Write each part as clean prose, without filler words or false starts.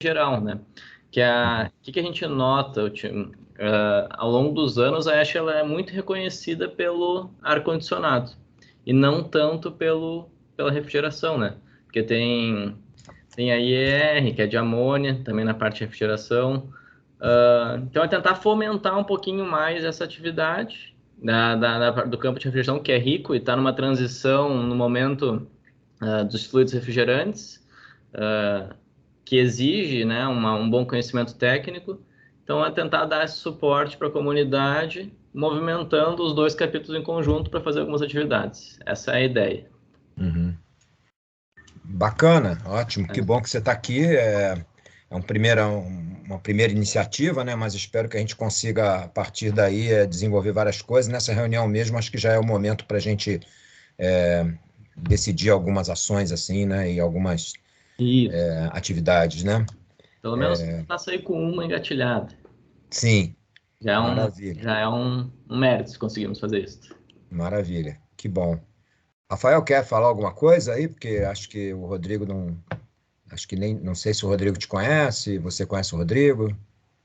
geral, né? Que a gente nota, ao longo dos anos, a Ash ela é muito reconhecida pelo ar-condicionado e não tanto pela refrigeração, né? Porque tem a IER, que é de amônia, também na parte de refrigeração. Então, é tentar fomentar um pouquinho mais essa atividade do campo de refrigeração, que é rico e está numa transição no momento dos fluidos refrigerantes, que exige, né, um bom conhecimento técnico. Então, é tentar dar esse suporte para a comunidade, movimentando os dois capítulos em conjunto para fazer algumas atividades. Essa é a ideia. Uhum. Bacana, ótimo. Que bom que você está aqui. Uma primeira iniciativa, né? Mas espero que a gente consiga, a partir daí, desenvolver várias coisas. Nessa reunião mesmo, acho que já é o momento para a gente decidir algumas ações, assim, né? E algumas atividades, né? Pelo menos tentar sair com uma engatilhada. Sim, Já maravilha. é um mérito se conseguirmos fazer isso. Maravilha, que bom. Rafael, quer falar alguma coisa aí? Porque acho que o Rodrigo não. Acho que nem. Não sei se o Rodrigo te conhece, você conhece o Rodrigo?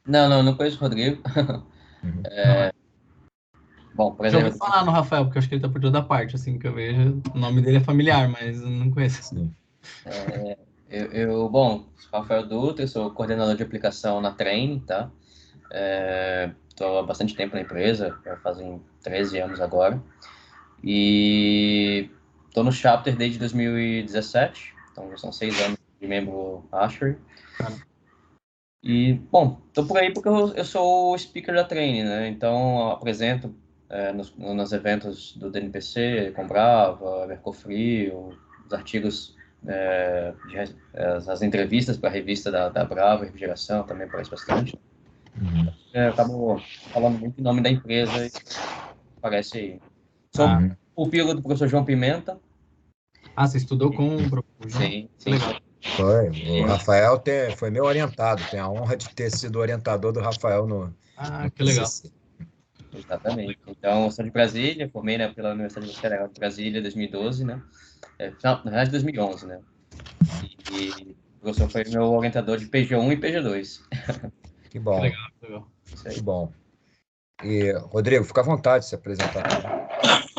Não conheço o Rodrigo. Uhum. Bom, por Já ouvi exemplo, falar no Rafael, porque eu acho que ele tá por toda parte, assim, que eu vejo. O nome dele é familiar, mas eu não conheço. Sim. Bom, sou Rafael Dutra, sou coordenador de aplicação na Train, tá? Estou há bastante tempo na empresa, já fazem 13 anos agora. E estou no Chapter desde 2017, então já são 6 anos de membro Asher. E, bom, estou por aí porque eu sou o speaker da Train, né? Então, eu apresento nos eventos do DNPC, com Brava, Mercofrio, os artigos, as entrevistas para a revista da Brava, Refrigeração, também aparece bastante. Eu acabo falando muito em nome da empresa e aparece aí. Sou o pupilo do professor João Pimenta. Você estudou com o professor João? Sim. Legal. Foi. O Rafael foi meu orientado. Tenho a honra de ter sido orientador do Rafael no Que legal. TCC. Exatamente. Então, eu sou de Brasília, formei, né, pela Universidade Federal de Brasília em 2012, né? Na verdade, 2011, né? E o professor foi meu orientador de PG1 e PG2. Que bom. Que legal. Que bom. E, Rodrigo, fica à vontade de se apresentar.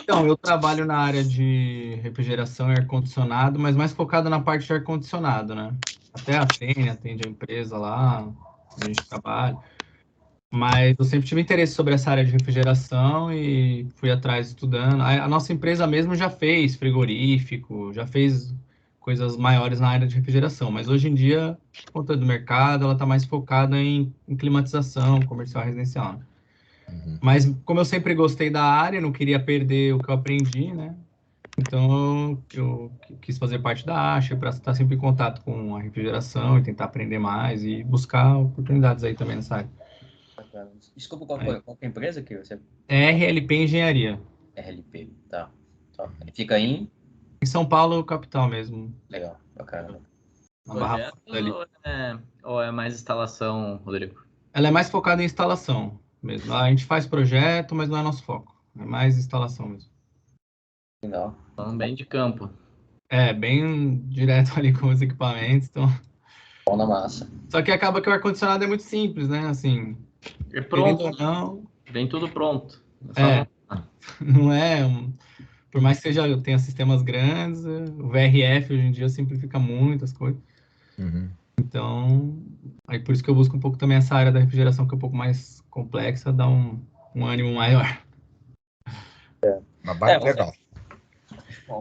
Então, eu trabalho na área de refrigeração e ar-condicionado, mas mais focado na parte de ar-condicionado, né? Até a Tene atende a empresa lá, onde a gente trabalha. Mas eu sempre tive interesse sobre essa área de refrigeração e fui atrás estudando. A nossa empresa mesmo já fez frigorífico, já fez coisas maiores na área de refrigeração, mas hoje em dia, por conta do mercado, ela está mais focada em climatização comercial residencial, né? Mas como eu sempre gostei da área, não queria perder o que eu aprendi, né? Então eu quis fazer parte da ASHA para estar sempre em contato com a refrigeração e tentar aprender mais e buscar oportunidades aí também nessa área. Bacana. Desculpa, qual é a empresa que você... RLP Engenharia. RLP, tá. Fica em São Paulo, capital mesmo. Legal, bacana. Na Barra ali. Ou é mais instalação, Rodrigo? Ela é mais focada em instalação mesmo. A gente faz projeto, mas não é nosso foco. É mais instalação mesmo. Legal. Então, bem de campo. Bem direto ali com os equipamentos. Então... Bom na massa. Só que acaba que o ar-condicionado é muito simples, né? Assim, É pronto. Ou não, vem tudo pronto. Não é... Por mais que tenha sistemas grandes, o VRF hoje em dia simplifica muitas coisas. Então, aí por isso que eu busco um pouco também essa área da refrigeração, que é um pouco mais complexa, dá um ânimo maior. Legal.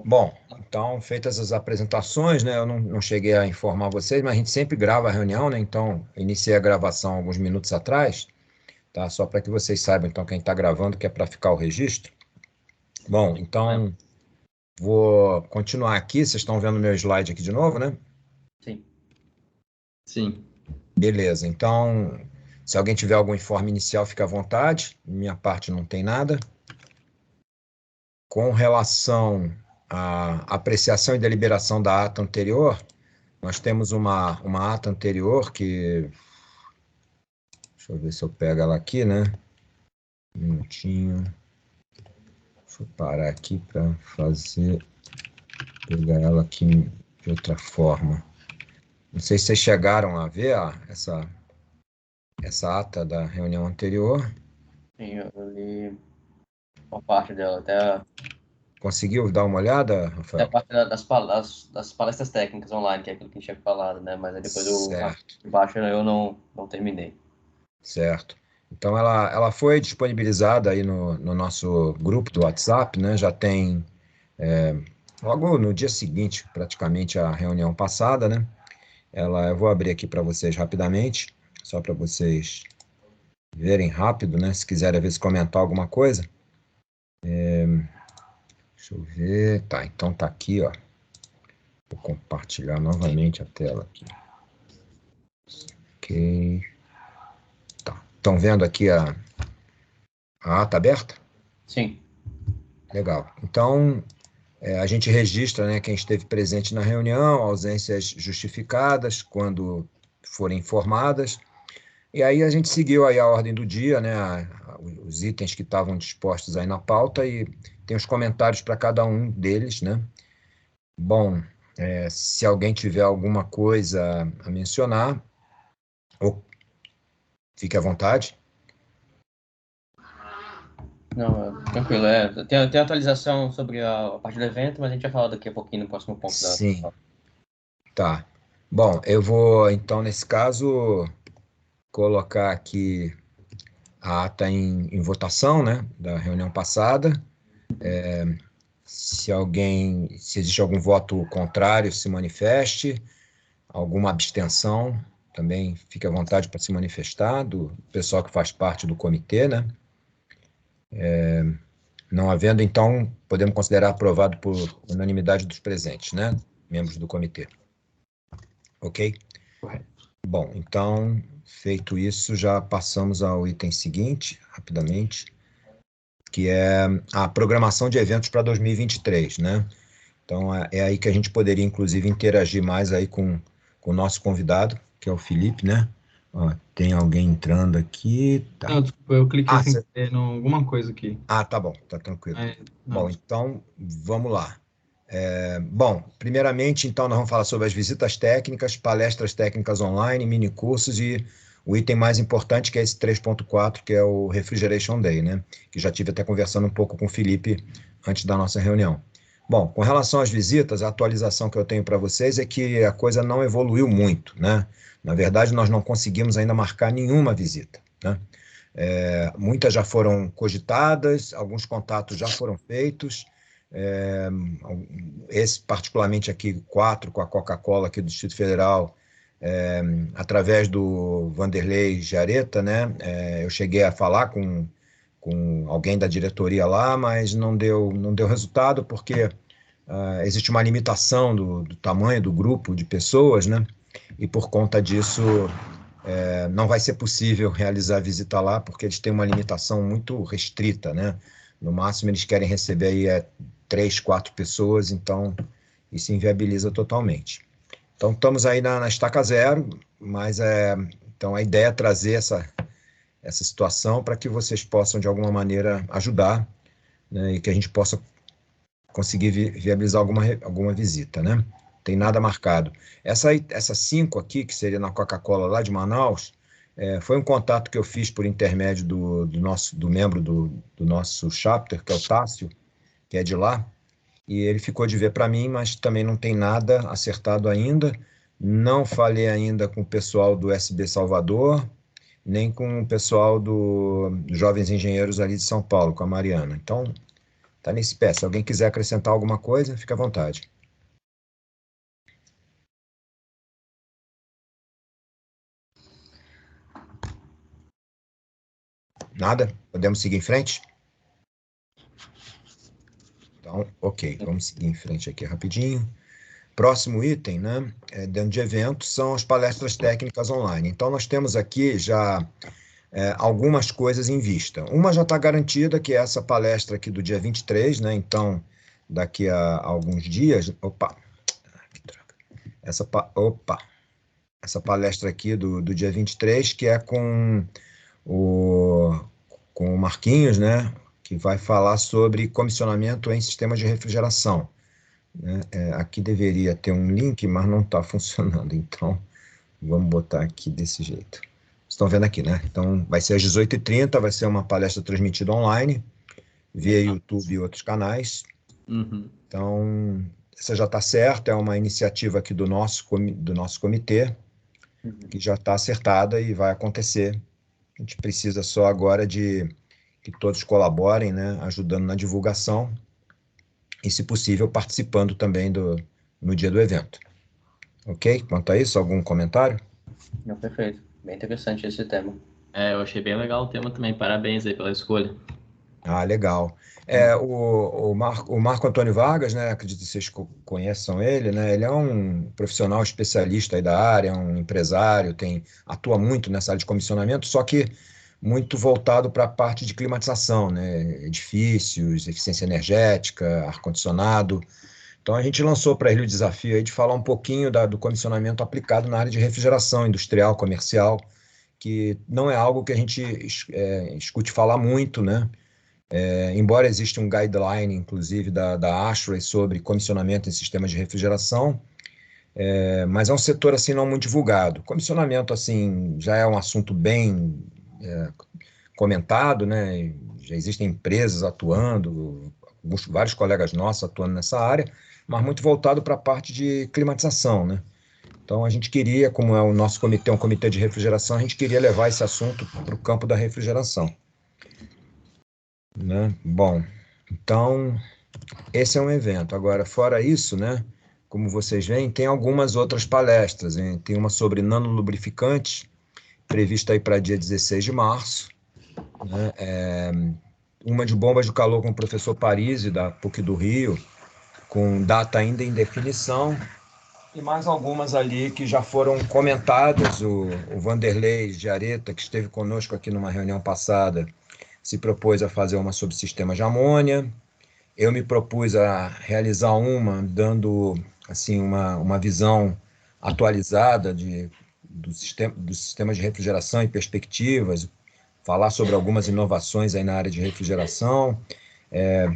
Bom, então, feitas as apresentações, né? Eu não cheguei a informar vocês, mas a gente sempre grava a reunião, né? Então, iniciei a gravação alguns minutos atrás, tá? Só para que vocês saibam, então, quem está gravando, que é para ficar o registro. Bom, então, vou continuar aqui. Vocês estão vendo meu slide aqui de novo, né? Sim. Beleza, então, se alguém tiver algum informe inicial, fica à vontade. Minha parte não tem nada. Com relação à apreciação e deliberação da ata anterior, nós temos uma ata anterior que... Deixa eu ver se eu pego ela aqui, né? Um minutinho. Deixa eu parar aqui para pegar ela aqui de outra forma. Não sei se vocês chegaram a ver essa ata da reunião anterior. Sim, eu li uma parte dela, até Conseguiu dar uma olhada, a Rafael? parte das palestras técnicas online, que é aquilo que a gente tinha falado, né? Mas aí depois Certo, embaixo eu não terminei. certo. Então, ela foi disponibilizada aí no nosso grupo do WhatsApp, né? Já tem, logo no dia seguinte, praticamente, a reunião passada, né? Eu vou abrir aqui para vocês rapidamente, só para vocês verem rápido, né? Se quiserem, às vezes, comentar alguma coisa. Deixa eu ver. Tá, então tá aqui, ó. Vou compartilhar novamente a tela aqui. Ok. Tá. Estão vendo aqui a ata aberta? Sim. Legal. Então, a gente registra, né, quem esteve presente na reunião, ausências justificadas, quando forem informadas. E aí a gente seguiu aí a ordem do dia, né, os itens que estavam dispostos aí na pauta e tem os comentários para cada um deles, né? Bom, se alguém tiver alguma coisa a mencionar, fique à vontade. Não, tranquilo. Tem atualização sobre a parte do evento, mas a gente vai falar daqui a pouquinho no próximo ponto da. Sim, tá. Bom, eu vou, então, nesse caso, colocar aqui a ata em votação, né, da reunião passada. Se existe algum voto contrário, se manifeste. Alguma abstenção, também fique à vontade para se manifestar, do pessoal que faz parte do comitê, né? Não havendo, então, podemos considerar aprovado por unanimidade dos presentes, né? Membros do comitê. Ok? Correto. Bom, então, feito isso, já passamos ao item seguinte, rapidamente, que é a programação de eventos para 2023, né? Então, é aí que a gente poderia, inclusive, interagir mais aí com o nosso convidado, que é o Felipe, né? Ó, tem alguém entrando aqui. Tá. Não, desculpa, eu cliquei sem Cê... querer em alguma coisa aqui. Tá bom, tá tranquilo. Não, Bom, então, vamos lá. Bom, primeiramente, então, nós vamos falar sobre as visitas técnicas, palestras técnicas online, minicursos e o item mais importante, que é esse 3.4, que é o Refrigeration Day, né? Que já tive até conversando um pouco com o Felipe antes da nossa reunião. Bom, com relação às visitas, a atualização que eu tenho para vocês é que a coisa não evoluiu muito, né? Na verdade, nós não conseguimos ainda marcar nenhuma visita, né? Muitas já foram cogitadas, alguns contatos já foram feitos, esse particularmente aqui, 4, com a Coca-Cola aqui do Distrito Federal, através do Vanderlei Jareta, né? Eu cheguei a falar com alguém da diretoria lá, mas não deu resultado, porque existe uma limitação do tamanho do grupo de pessoas, né? E por conta disso, não vai ser possível realizar a visita lá, porque eles têm uma limitação muito restrita, né? No máximo, eles querem receber aí 3, 4 pessoas, então isso inviabiliza totalmente. Então, estamos aí na estaca zero, mas então a ideia é trazer essa situação para que vocês possam, de alguma maneira, ajudar, né, e que a gente possa conseguir viabilizar alguma visita, né? Tem nada marcado. Essa 5 aqui, que seria na Coca-Cola lá de Manaus, foi um contato que eu fiz por intermédio do membro do nosso chapter, que é o Tássio, que é de lá, e ele ficou de ver para mim, mas também não tem nada acertado ainda. Não falei ainda com o pessoal do SB Salvador, nem com o pessoal do Jovens Engenheiros ali de São Paulo, com a Mariana. Então, tá nesse pé. Se alguém quiser acrescentar alguma coisa, fica à vontade. Nada? Podemos seguir em frente? Então, ok, vamos seguir em frente aqui rapidinho. Próximo item, né, dentro de eventos, são as palestras técnicas online. Então, nós temos aqui já algumas coisas em vista. Uma já está garantida, que é essa palestra aqui do dia 23, né? Então, daqui a alguns dias... Opa! Que droga. Essa palestra aqui do dia 23, que é com o Marquinhos, né? Que vai falar sobre comissionamento em sistemas de refrigeração. né? Aqui deveria ter um link, mas não está funcionando, então vamos botar aqui desse jeito. Estão vendo aqui, né? Então, vai ser às 18h30, vai ser uma palestra transmitida online, via YouTube e outros canais. Uhum. Então, essa já está certa, é uma iniciativa aqui do nosso comitê, que já está acertada e vai acontecer. A gente precisa só agora de que todos colaborem, né, ajudando na divulgação e, se possível, participando também no dia do evento. Ok? Quanto a isso, algum comentário? Não, perfeito. Bem interessante esse tema. Eu achei bem legal o tema também. Parabéns aí pela escolha. Ah, legal. O Marco Antônio Vargas, né, acredito que vocês conheçam ele, né, ele é um profissional especialista aí da área, um empresário, atua muito nessa área de comissionamento, só que muito voltado para a parte de climatização, né, edifícios, eficiência energética, ar-condicionado. Então a gente lançou para ele o desafio aí de falar um pouquinho do comissionamento aplicado na área de refrigeração industrial, comercial, que não é algo que a gente escute falar muito, né? Embora exista um guideline, inclusive, da ASHRAE sobre comissionamento em sistemas de refrigeração, mas é um setor assim não muito divulgado. Comissionamento assim já é um assunto bem comentado, né? Já existem empresas atuando, vários colegas nossos atuando nessa área, mas muito voltado para a parte de climatização, né? Então a gente queria, como é o nosso comitê, um comitê de refrigeração, a gente queria levar esse assunto para o campo da refrigeração, né? Bom, então esse é um evento. Agora, fora isso, né? Como vocês veem, tem algumas outras palestras, hein? Tem uma sobre nanolubrificantes, prevista aí para dia 16 de março, né? Uma de bombas de calor com o professor Parisi, da PUC do Rio, com data ainda em definição, e mais algumas ali que já foram comentadas. O Vanderlei Jareta, que esteve conosco aqui numa reunião passada, se propôs a fazer uma sobre sistema de amônia. Eu me propus a realizar uma dando assim uma visão atualizada do sistema de refrigeração e perspectivas, falar sobre algumas inovações aí na área de refrigeração.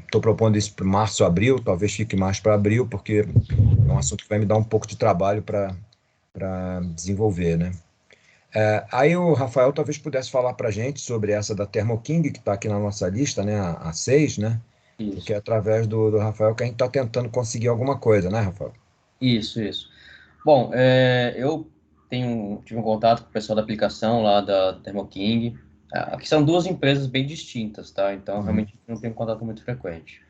Estou propondo isso para março, abril, talvez fique mais para abril, porque é um assunto que vai me dar um pouco de trabalho para desenvolver, né? Aí o Rafael talvez pudesse falar para a gente sobre essa da Thermo King, que está aqui na nossa lista, né, a 6, né? Isso. Porque é através do Rafael que a gente está tentando conseguir alguma coisa, né, Rafael? Isso. Bom, eu tive um contato com o pessoal da aplicação lá da Thermo King. Aqui são duas empresas bem distintas, tá? Então, realmente, não tenho contato muito frequente.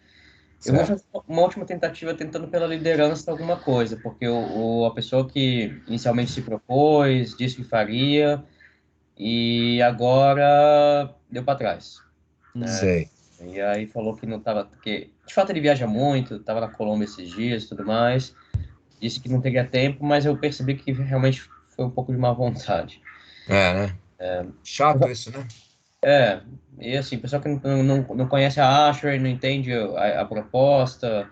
Eu vou fazer uma última tentativa tentando pela liderança alguma coisa, porque a pessoa que inicialmente se propôs, disse que faria, e agora deu para trás. Sei. E aí falou que não estava, porque de fato ele viaja muito, estava na Colômbia esses dias e tudo mais, disse que não teria tempo, mas eu percebi que realmente foi um pouco de má vontade. Né? Chato isso, né? E assim, pessoal que não conhece a Asher, não entende a proposta,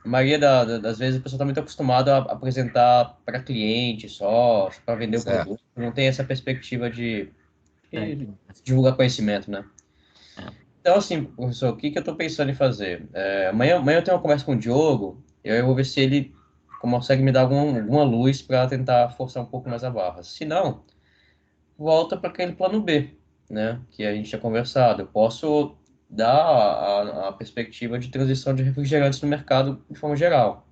a maioria das vezes a pessoa está muito acostumada a apresentar para cliente só, para vender o Certo. produto, não tem essa perspectiva de divulgar conhecimento, né? Então, assim, professor, o que eu estou pensando em fazer? Amanhã eu tenho uma conversa com o Diogo, e aí eu vou ver se ele consegue me dar alguma luz para tentar forçar um pouco mais a barra. Se não, volta para aquele plano B, né? Que a gente tinha conversado. Eu posso dar a perspectiva de transição de refrigerantes no mercado de forma geral.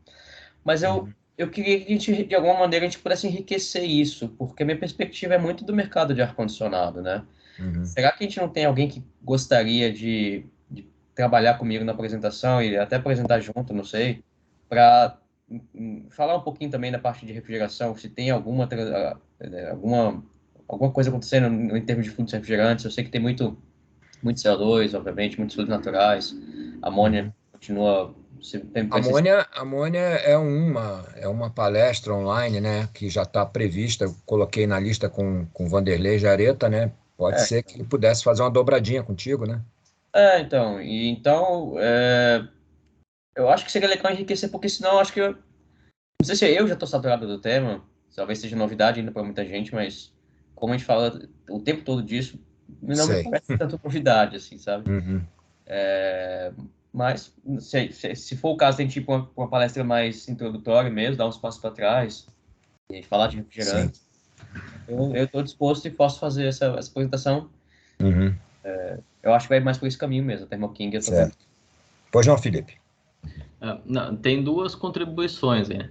Mas eu queria que a gente, de alguma maneira, a gente pudesse enriquecer isso, porque a minha perspectiva é muito do mercado de ar-condicionado, né? Será que a gente não tem alguém que gostaria de trabalhar comigo na apresentação e até apresentar junto, não sei, para falar um pouquinho também da parte de refrigeração, se tem alguma coisa acontecendo em termos de fluidos refrigerantes? Eu sei que tem muito CO2, obviamente, muitos fluidos naturais, amônia continua... Amônia é uma palestra online, né, que já está prevista. Eu coloquei na lista com o Vanderlei Jareta, né? Pode ser que ele pudesse fazer uma dobradinha contigo, né? Eu acho que seria legal enriquecer, porque senão eu acho que não sei se eu já estou saturado do tema, talvez seja novidade ainda para muita gente, mas como a gente fala o tempo todo disso, não me Sei. parece tanta novidade, assim, sabe? Uhum. mas se for o caso, tem tipo uma palestra mais introdutória mesmo, dar uns passos para trás e falar de refrigerante. Eu estou disposto e posso fazer essa apresentação. Uhum. Eu acho que vai mais por esse caminho mesmo, a Thermo King. Certo. Pois não, Felipe? Não, tem duas contribuições, né?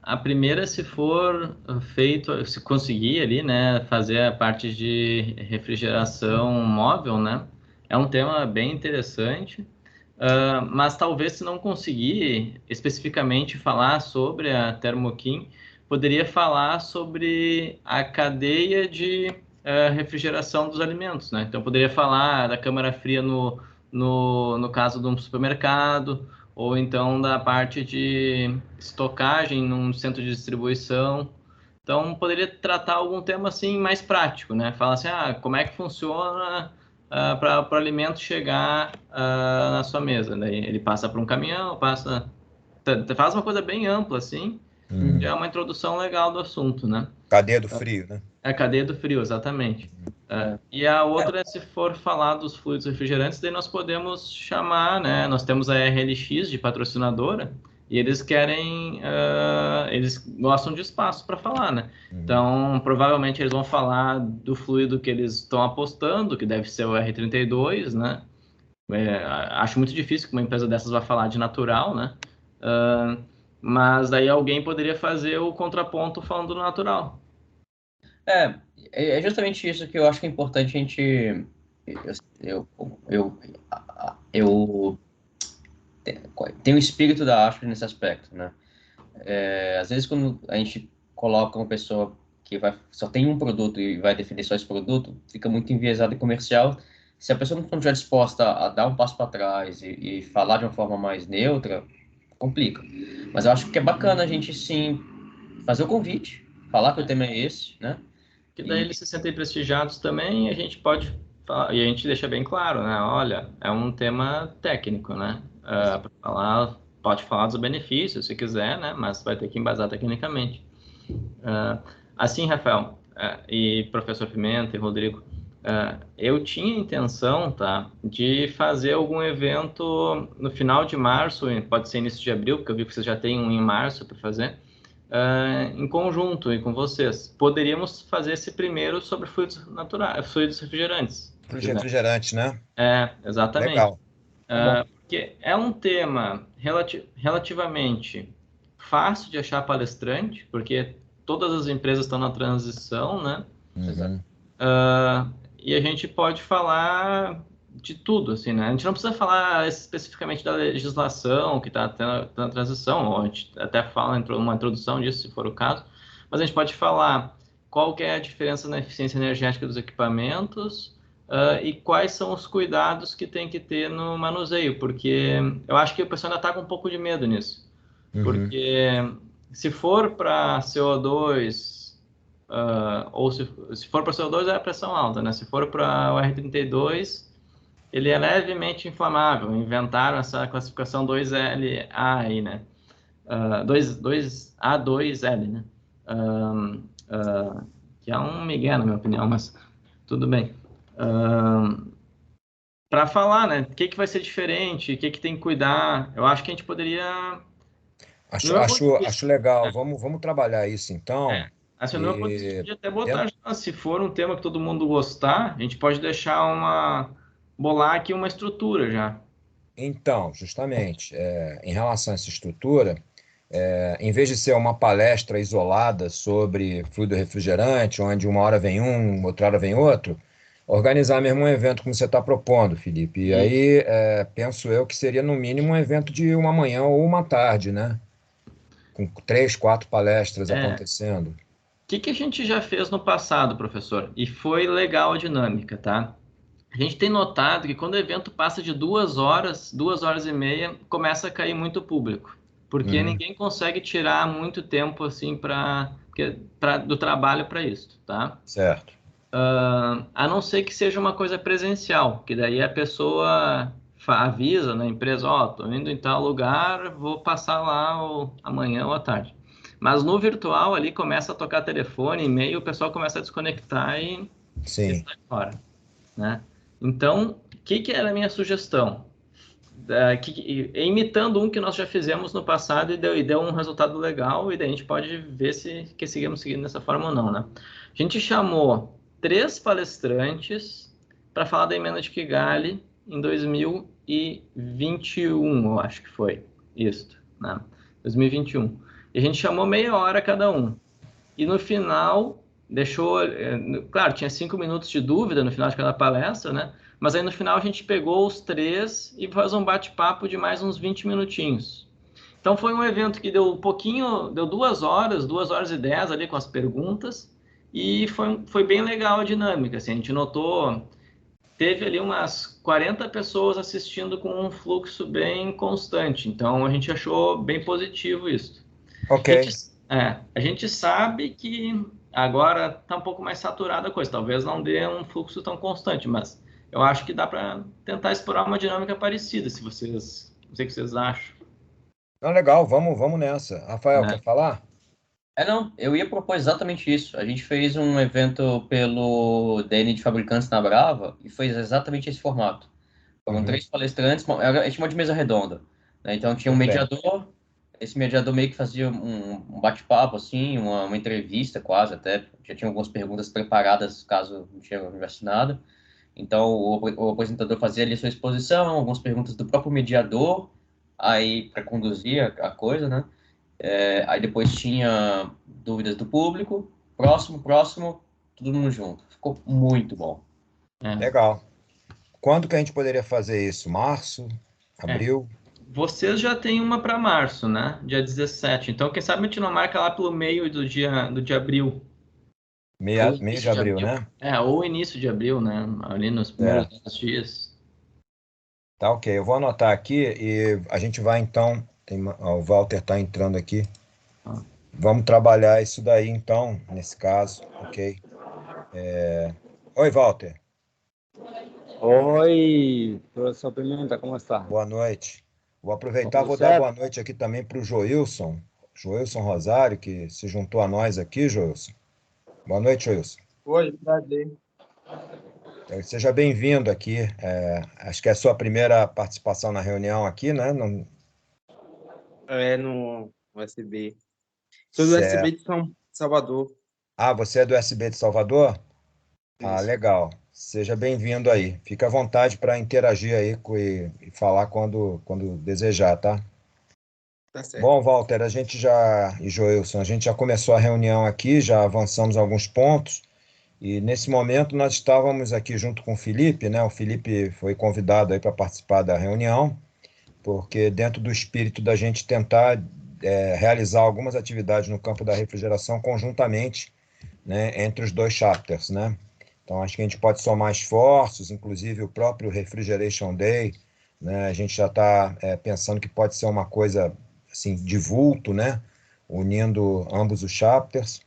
A primeira, se for feito, se conseguir ali, né, fazer a parte de refrigeração móvel, né, é um tema bem interessante, mas talvez se não conseguir especificamente falar sobre a Thermo King, poderia falar sobre a cadeia de refrigeração dos alimentos, né? Então, poderia falar da câmara fria no caso de um supermercado, ou então da parte de estocagem num centro de distribuição. Então, poderia tratar algum tema assim mais prático, né? Fala assim, como é que funciona para o alimento chegar na sua mesa? Daí ele passa por um caminhão, faz uma coisa bem ampla assim, já é uma introdução legal do assunto, né? Cadeia do frio, né? É a cadeia do frio, exatamente. E a outra é se for falar dos fluidos refrigerantes, daí nós podemos chamar, né? Nós temos a RLX de patrocinadora e eles querem, eles gostam de espaço para falar, né? Então, provavelmente eles vão falar do fluido que eles estão apostando, que deve ser o R32, né? Acho muito difícil que uma empresa dessas vá falar de natural, né? Mas daí alguém poderia fazer o contraponto falando do natural. É justamente isso que eu acho que é importante a gente. Eu tenho o espírito da Ashford nesse aspecto, né? Às vezes, quando a gente coloca uma pessoa que só tem um produto e vai defender só esse produto, fica muito enviesado e comercial. Se a pessoa não estiver disposta a dar um passo para trás e falar de uma forma mais neutra, complica. Mas eu acho que é bacana a gente, sim, fazer o convite, falar que o tema é esse, né? Que daí eles se sentem prestigiados também e a gente pode falar, e a gente deixa bem claro, né? Olha, é um tema técnico, né? Pode falar dos benefícios se quiser, né? Mas vai ter que embasar tecnicamente. Assim, Rafael, e professor Pimenta e Rodrigo, eu tinha intenção, tá, de fazer algum evento no final de março, pode ser início de abril, porque eu vi que vocês já têm um em março para fazer, em conjunto e com vocês. Poderíamos fazer esse primeiro sobre fluidos naturais, fluidos refrigerantes. Fluidos refrigerantes, né? Exatamente. Legal. Porque é um tema relativamente fácil de achar palestrante, porque todas as empresas estão na transição, né? E a gente pode falar de tudo, assim, né? A gente não precisa falar especificamente da legislação que está na transição, ou a gente até fala uma introdução disso, se for o caso, mas a gente pode falar qual que é a diferença na eficiência energética dos equipamentos e quais são os cuidados que tem que ter no manuseio, porque eu acho que o pessoal ainda está com um pouco de medo nisso, porque se for para CO2 ou se for para CO2 é a pressão alta, né? Se for para o R32, ele é levemente inflamável. Inventaram essa classificação 2LA aí, né? 2A2L, né? Que é um migué, na minha opinião, mas tudo bem. Para falar, né? O que vai ser diferente, o que tem que cuidar, eu acho que a gente poderia... Acho legal. Vamos trabalhar isso, então. Assim, no meu ponto de vista, podia até botar, se for um tema que todo mundo gostar, a gente pode bolar aqui uma estrutura já. Então, justamente, em relação a essa estrutura, em vez de ser uma palestra isolada sobre fluido refrigerante, onde uma hora vem um, outra hora vem outro, organizar mesmo um evento como você está propondo, Felipe. E aí, penso eu que seria no mínimo um evento de uma manhã ou uma tarde, né? Com 3, 4 palestras acontecendo. O que a gente já fez no passado, professor? E foi legal a dinâmica, tá? A gente tem notado que quando o evento passa de 2 horas, 2 horas e meia, começa a cair muito público. Porque ninguém consegue tirar muito tempo assim do trabalho para isso, tá? Certo. A não ser que seja uma coisa presencial, que daí a pessoa avisa na empresa, tô indo em tal lugar, vou passar lá amanhã ou à tarde. Mas no virtual ali começa a tocar telefone, e-mail, o pessoal começa a desconectar e sai fora, né? Então, o que era a minha sugestão? imitando um que nós já fizemos no passado e deu um resultado legal, e daí a gente pode ver se seguimos seguindo dessa forma ou não, né? A gente chamou 3 palestrantes para falar da emenda de Kigali em 2021, eu acho que foi isso, né? 2021. E a gente chamou meia hora cada um. E no final, claro, tinha 5 minutos de dúvida no final de cada palestra, né? Mas aí no final a gente pegou os 3 e faz um bate-papo de mais uns 20 minutinhos. Então foi um evento que deu 2 horas, 2 horas e 10 ali com as perguntas, e foi bem legal a dinâmica, assim, a gente notou, teve ali umas 40 pessoas assistindo com um fluxo bem constante, então a gente achou bem positivo isso. Ok. A gente sabe que agora está um pouco mais saturada a coisa, talvez não dê um fluxo tão constante, mas eu acho que dá para tentar explorar uma dinâmica parecida, se vocês, não sei o que vocês acham. Não, legal, vamos nessa. Rafael, quer falar? Não, eu ia propor exatamente isso. A gente fez um evento pelo DN de Fabricantes na Brava e foi exatamente esse formato. Foram 3 palestrantes, a gente chamou de mesa redonda, né? Então tinha um mediador, esse mediador meio que fazia um bate-papo, assim, uma entrevista quase até, já tinha algumas perguntas preparadas caso não tivesse nada. Então o apresentador fazia ali a sua exposição, algumas perguntas do próprio mediador, aí para conduzir a coisa, né? Aí depois tinha dúvidas do público, próximo, todo mundo junto. Ficou muito bom. Legal. Quando que a gente poderia fazer isso? Março? Abril? Vocês já têm uma para março, né? Dia 17. Então, quem sabe a gente não marca lá pelo meio do dia abril. Meio de abril, né? Ou início de abril, né? Ali nos primeiros 10 dias. Tá, ok. Eu vou anotar aqui e a gente vai então. O Walter está entrando aqui. Vamos trabalhar isso daí então, nesse caso, ok? Oi, Walter. Oi, professor Pimenta, como está? Boa noite. Vou aproveitar, vou dar boa noite aqui também para o Joilson Rosário, que se juntou a nós aqui, Joilson. Boa noite, Joilson. Oi, prazer. Seja bem-vindo aqui. Acho que é a sua primeira participação na reunião aqui, né? No USB. Sou do USB de Salvador. Ah, você é do USB de Salvador? Ah, legal. Seja bem-vindo aí. Fica à vontade para interagir aí e falar quando desejar, tá? Tá certo. Bom, Walter, e Joilson, a gente já começou a reunião aqui, já avançamos alguns pontos, e nesse momento nós estávamos aqui junto com o Felipe, né? O Felipe foi convidado aí para participar da reunião, porque dentro do espírito da gente tentar realizar algumas atividades no campo da refrigeração conjuntamente, né, entre os 2 chapters, né? Então, acho que a gente pode somar esforços, inclusive o próprio Refrigeration Day, né? A gente já está pensando que pode ser uma coisa assim, de vulto, né? Unindo ambos os chapters.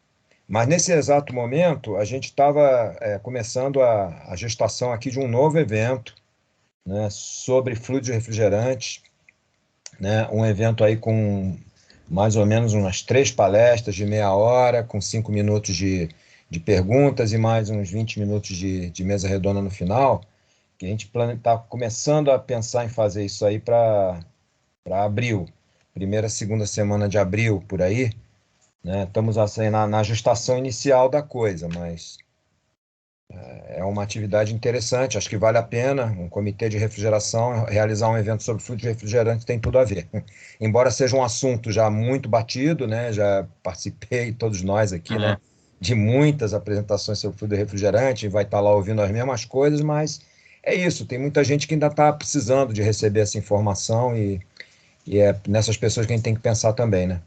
Mas, nesse exato momento, a gente estava começando a gestação aqui de um novo evento, né, sobre fluidos refrigerantes, né? Um evento aí com mais ou menos umas 3 palestras de meia hora, com 5 minutos de perguntas e mais uns 20 minutos de mesa redonda no final, que a gente está começando a pensar em fazer isso aí para abril, primeira, segunda semana de abril, por aí, né? Estamos assim, na gestação inicial da coisa, mas é uma atividade interessante, acho que vale a pena. Um comitê de refrigeração, realizar um evento sobre fluidos refrigerantes tem tudo a ver. Embora seja um assunto já muito batido, né? Já participei, todos nós aqui, né? De muitas apresentações sobre fluido refrigerante, vai estar lá ouvindo as mesmas coisas, mas é isso, tem muita gente que ainda está precisando de receber essa informação e é nessas pessoas que a gente tem que pensar também, né?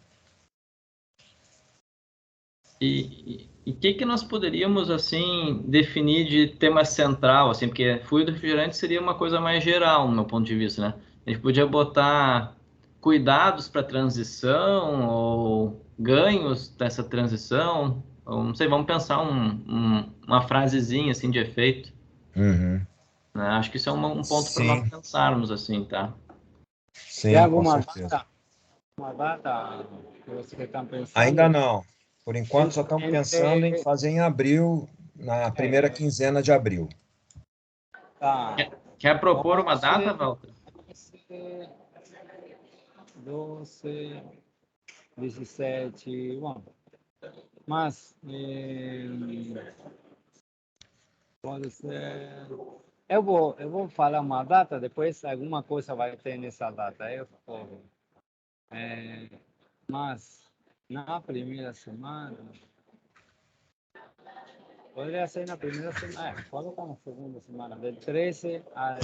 E o que nós poderíamos, assim, definir de tema central, assim, porque fluido refrigerante seria uma coisa mais geral, no meu ponto de vista, né? A gente podia botar cuidados para transição ou ganhos dessa transição, ou não sei, vamos pensar uma frasezinha, assim, de efeito. Uhum. Né? Acho que isso é um ponto para nós pensarmos, assim, tá? Sim, Tem alguma com certeza. uma data que você está pensando? Ainda não. Por enquanto, só estamos pensando em fazer em abril, na primeira quinzena de abril. Tá. Quer propor uma data, Walter? 12, 17, bom. Mas pode ser. Eu vou falar uma data, depois alguma coisa vai ter nessa data. Eu escolho. Mas na primeira semana. Poderia ser na primeira semana. Coloca na segunda semana, de 13 a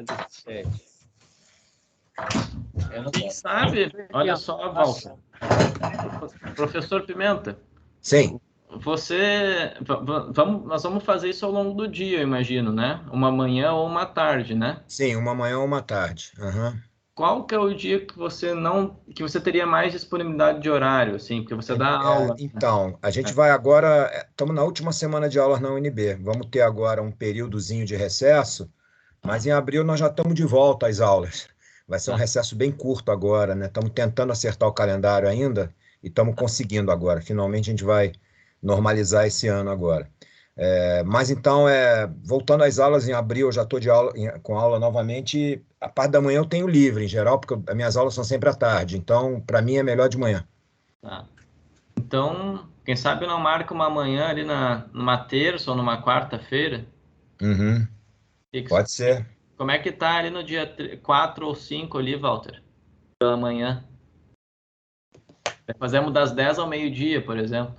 17. Quem sabe, olha só, Walter. Professor Pimenta. Sim. Nós vamos fazer isso ao longo do dia, eu imagino, né? Uma manhã ou uma tarde, né? Sim, uma manhã ou uma tarde. Uhum. Qual que é o dia que você teria mais disponibilidade de horário, assim, porque você dá aula? Então, a gente vai agora, estamos na última semana de aulas na UNB, vamos ter agora um períodozinho de recesso, mas em abril nós já estamos de volta às aulas. Vai ser um recesso bem curto agora, né? Estamos tentando acertar o calendário ainda e estamos conseguindo agora. Finalmente a gente vai normalizar esse ano agora. Mas então, voltando às aulas em abril, eu já estou com aula novamente. A parte da manhã eu tenho livre, em geral, porque as minhas aulas são sempre à tarde. Então, para mim, é melhor de manhã. Tá. Então, quem sabe não marca uma manhã ali numa terça ou numa quarta-feira? Uhum. Pode ser. Como é que tá ali no dia 4 ou 5 ali, Walter? Pela manhã. Fazemos das 10 ao meio-dia, por exemplo.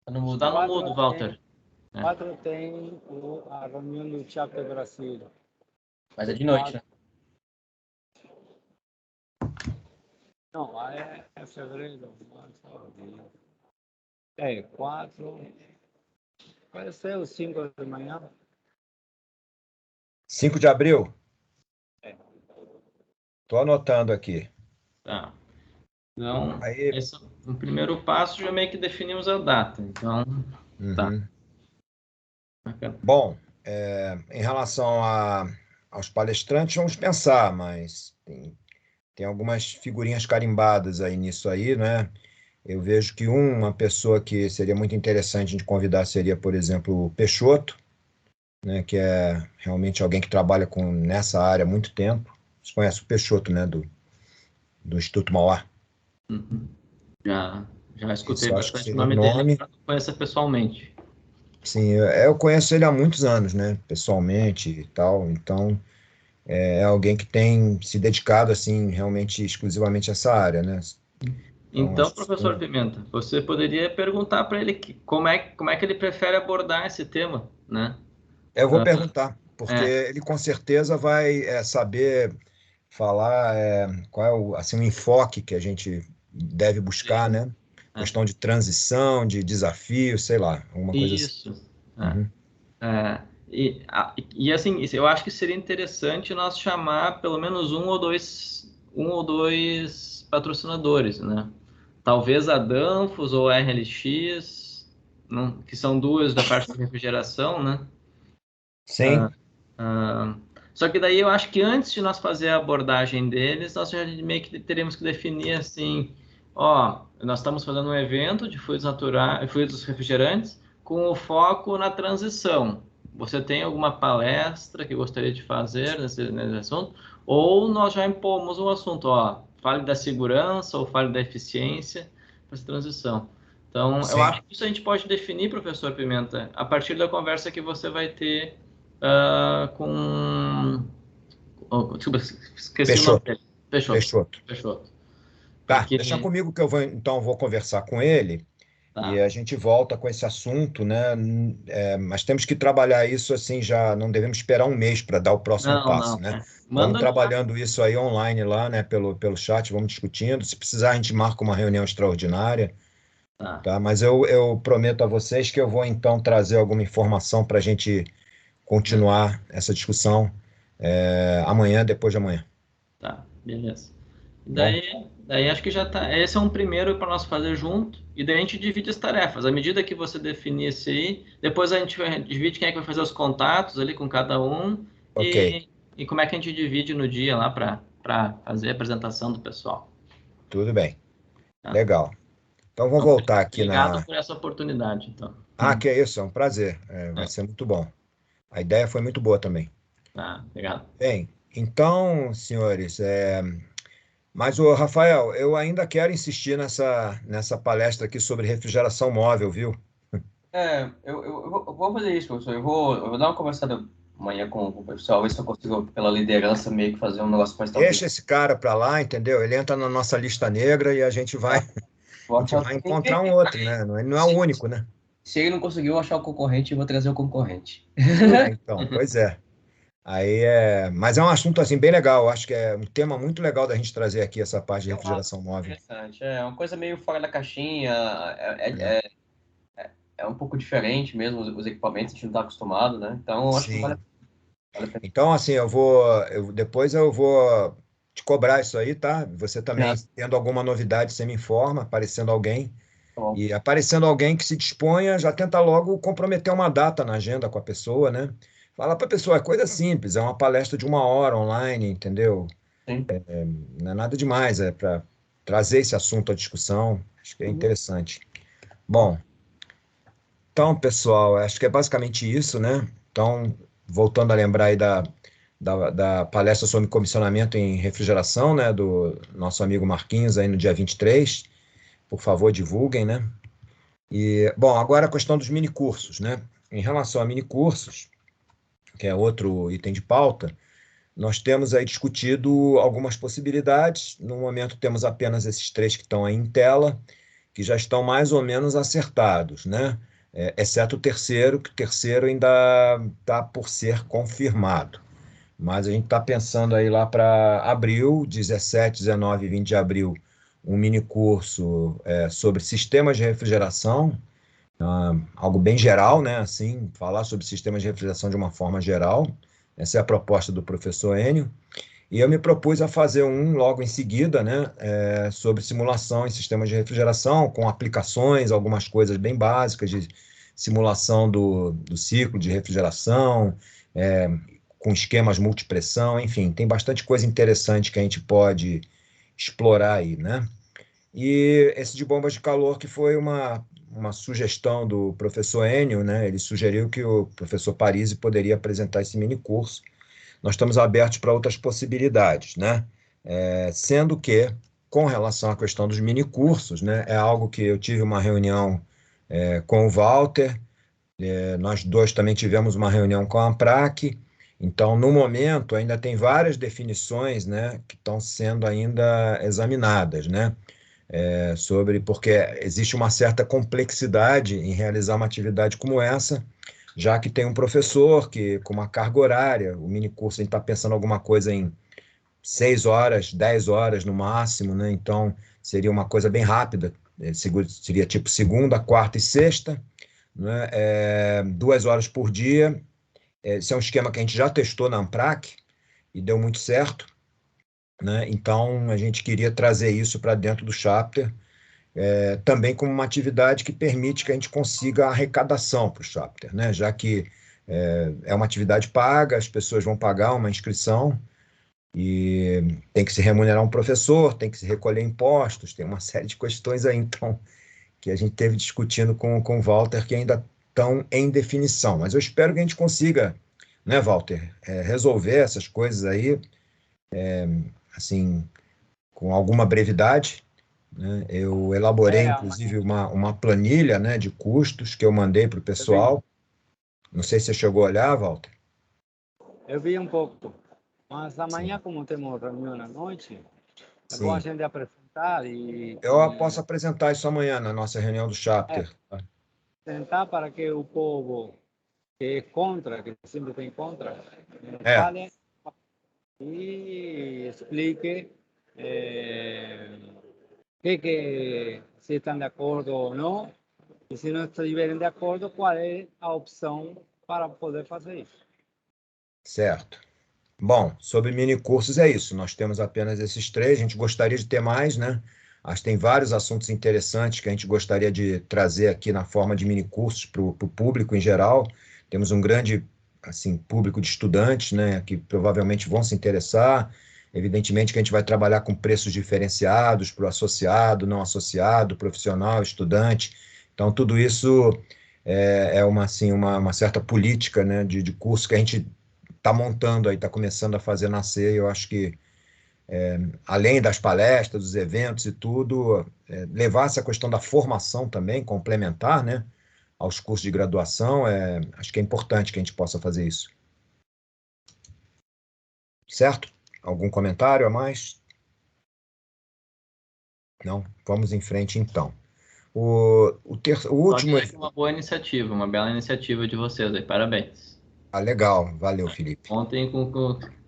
Tá no mudo, Walter. 4 tem a reunião do Chapter Brasil. Mas é de noite, né? Não, é fevereiro. 4. Pode ser os 5 de manhã. 5 de abril? Estou anotando aqui. Tá. Então, esse é o primeiro passo, já meio que definimos a data. Então, tá. Bom, em relação aos palestrantes, vamos pensar, mas tem algumas figurinhas carimbadas aí nisso aí, né? Eu vejo que uma pessoa que seria muito interessante a gente convidar seria, por exemplo, o Peixoto, né? Que é realmente alguém que trabalha nessa área há muito tempo. Você conhece o Peixoto, né? Do Instituto Mauá. Uhum. Já escutei Isso, bastante o nome dele, não conheço pessoalmente. Sim, eu conheço ele há muitos anos, né? Pessoalmente e tal. Então, é alguém que tem se dedicado, assim, realmente, exclusivamente a essa área, né? Então, professor Pimenta, você poderia perguntar para ele como é que ele prefere abordar esse tema, né? Eu vou perguntar, porque ele com certeza vai saber falar qual é o enfoque que a gente deve buscar, né? Questão de transição, de desafio, sei lá, alguma coisa assim. Isso. Uhum. E assim, eu acho que seria interessante nós chamar pelo menos um ou dois patrocinadores, né? Talvez a Danfoss ou a RLX, que são duas da parte de refrigeração, né? Sim. Só que daí eu acho que antes de nós fazer a abordagem deles, nós já meio que teríamos que definir assim, nós estamos fazendo um evento de fluidos naturais, fluidos refrigerantes, com o foco na transição. Você tem alguma palestra que gostaria de fazer nesse assunto? Ou nós já impomos o assunto, fale da segurança ou fale da eficiência para essa transição. Então, eu acho que isso a gente pode definir, professor Pimenta, a partir da conversa que você vai ter desculpa, esqueci o nome dele. Peixoto. Tá, deixa comigo que eu vou conversar com ele e a gente volta com esse assunto, né? Mas temos que trabalhar isso assim, já não devemos esperar um mês para dar o próximo passo, né? Vamos trabalhando isso aí online lá, né? Pelo chat, vamos discutindo. Se precisar, a gente marca uma reunião extraordinária. Tá? Mas eu prometo a vocês que eu vou então trazer alguma informação para a gente continuar essa discussão amanhã, depois de amanhã. Tá, beleza. Daí acho que já tá. Esse é um primeiro para nós fazer junto, e daí a gente divide as tarefas. À medida que você definir esse aí, depois a gente divide quem é que vai fazer os contatos ali com cada um. Ok. E como é que a gente divide no dia lá para fazer a apresentação do pessoal. Tudo bem. Tá. Legal. Então vou voltar aqui Obrigado por essa oportunidade, então. Que é isso, é um prazer. Vai ser muito bom. A ideia foi muito boa também. Ah, obrigado. Bem, então, senhores, mas, o Rafael, eu ainda quero insistir nessa palestra aqui sobre refrigeração móvel, viu? Eu vou fazer isso, professor. Eu vou dar uma conversada amanhã com o pessoal, ver se eu consigo, pela liderança, meio que fazer um negócio mais Deixa talvez. esse cara para lá, entendeu? Ele entra na nossa lista negra e a gente vai, Vou a gente achar. vai encontrar um outro, né? Não é o único, né? Se ele não conseguiu achar o concorrente, eu vou trazer o concorrente. Então, pois é. Mas é um assunto assim bem legal. Acho que é um tema muito legal da gente trazer aqui essa parte de Eu acho refrigeração móvel. interessante. É uma coisa meio fora da caixinha. É. É um pouco diferente mesmo os equipamentos, a gente não está acostumado, né? Então, eu acho que Sim. vale a pena. Então, assim, depois eu vou te cobrar isso aí, tá? Você também, Já, tendo alguma novidade, você me informa, aparecendo alguém. tá bom. E aparecendo alguém que se disponha, já tenta logo comprometer uma data na agenda com a pessoa, né? Fala para a pessoa, é coisa simples, é uma palestra de 1 hora online, entendeu? Sim. Não é nada demais, é para trazer esse assunto à discussão. Acho que é Uhum. interessante. Bom, então, pessoal, acho que é basicamente isso, né? Então, voltando a lembrar aí da palestra sobre comissionamento em refrigeração, né? Do nosso amigo Marquinhos aí no dia 23. Por favor, divulguem, né? E, bom, agora a questão dos minicursos, né? Em relação a minicursos, que é outro item de pauta, nós temos aí discutido algumas possibilidades. No momento, temos apenas esses três que estão aí em tela, que já estão mais ou menos acertados, né? Exceto o terceiro, que o terceiro ainda está por ser confirmado. Mas a gente está pensando aí lá para abril, 17, 19 e 20 de abril, um mini curso sobre sistemas de refrigeração, algo bem geral, né? Assim, falar sobre sistemas de refrigeração de uma forma geral. Essa é a proposta do professor Enio. E eu me propus a fazer um logo em seguida, né? Sobre simulação em sistemas de refrigeração, com aplicações, algumas coisas bem básicas de simulação do ciclo de refrigeração, é, com esquemas multipressão, enfim, tem bastante coisa interessante que a gente pode explorar aí, né? E esse de bombas de calor, que foi uma sugestão do professor Enio, né? Ele sugeriu que o professor Parisi poderia apresentar esse mini curso. Nós estamos abertos para outras possibilidades, né? Sendo que, com relação à questão dos mini cursos, né? É algo que eu tive uma reunião com o Walter, nós dois também tivemos uma reunião com a ANPRAC. Então, no momento, ainda tem várias definições, né, que estão sendo ainda examinadas, né? Porque existe uma certa complexidade em realizar uma atividade como essa, já que tem um professor que, com uma carga horária, o mini curso a gente está pensando alguma coisa em 6 horas, 10 horas no máximo, né? Então, seria uma coisa bem rápida, seria tipo segunda, quarta e sexta, né? 2 horas por dia. Esse é um esquema que a gente já testou na Amprac e deu muito certo, né? Então, a gente queria trazer isso para dentro do chapter, também como uma atividade que permite que a gente consiga arrecadação para o chapter, né? Já que é uma atividade paga, as pessoas vão pagar uma inscrição e tem que se remunerar um professor, tem que se recolher impostos, tem uma série de questões aí, então, que a gente teve discutindo com o Walter, que ainda estão em definição. Mas eu espero que a gente consiga, né, Walter, resolver essas coisas aí, assim, com alguma brevidade, né? Eu elaborei, inclusive, uma planilha, né, de custos que eu mandei para o pessoal. Não sei se você chegou a olhar, Walter. eu vi um pouco. Mas amanhã, Sim, como temos reunião à noite, é bom a sim. gente apresentar Eu posso apresentar isso amanhã na nossa reunião do chapter. Tá? tentar para que o povo que é contra, que sempre tem contra, É, fale e explique se estão de acordo ou não, e se não estiverem de acordo, qual é a opção para poder fazer isso. certo. Bom, sobre mini cursos é isso. Nós temos apenas esses três. A gente gostaria de ter mais, né? Acho que tem vários assuntos interessantes que a gente gostaria de trazer aqui na forma de mini cursos para o público em geral. Temos um grande, assim, público de estudantes, né? Que provavelmente vão se interessar. Evidentemente que a gente vai trabalhar com preços diferenciados para o associado, não associado, profissional, estudante. Então, tudo isso é uma, assim, uma certa política, né? De curso que a gente está montando aí, está começando a fazer nascer. Eu acho que, além das palestras, dos eventos e tudo, levar essa questão da formação também, complementar, né, aos cursos de graduação, acho que é importante que a gente possa fazer isso. Certo? Algum comentário a mais? Não? Vamos em frente, então. O último... Uma boa iniciativa, uma bela iniciativa de vocês aí, parabéns. Legal, valeu, Felipe. Ontem,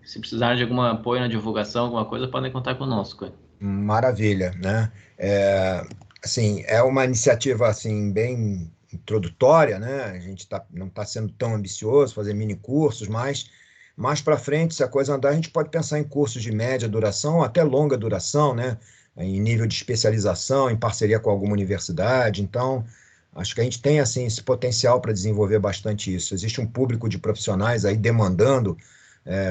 se precisarem de algum apoio na divulgação, alguma coisa, podem contar conosco. Maravilha, né? Assim, é uma iniciativa assim bem introdutória, né? A gente não está sendo tão ambicioso, fazer mini cursos, mas mais para frente, se a coisa andar, a gente pode pensar em cursos de média duração, até longa duração, né? Em nível de especialização, em parceria com alguma universidade. Então, acho que a gente tem assim esse potencial para desenvolver bastante isso. Existe um público de profissionais aí demandando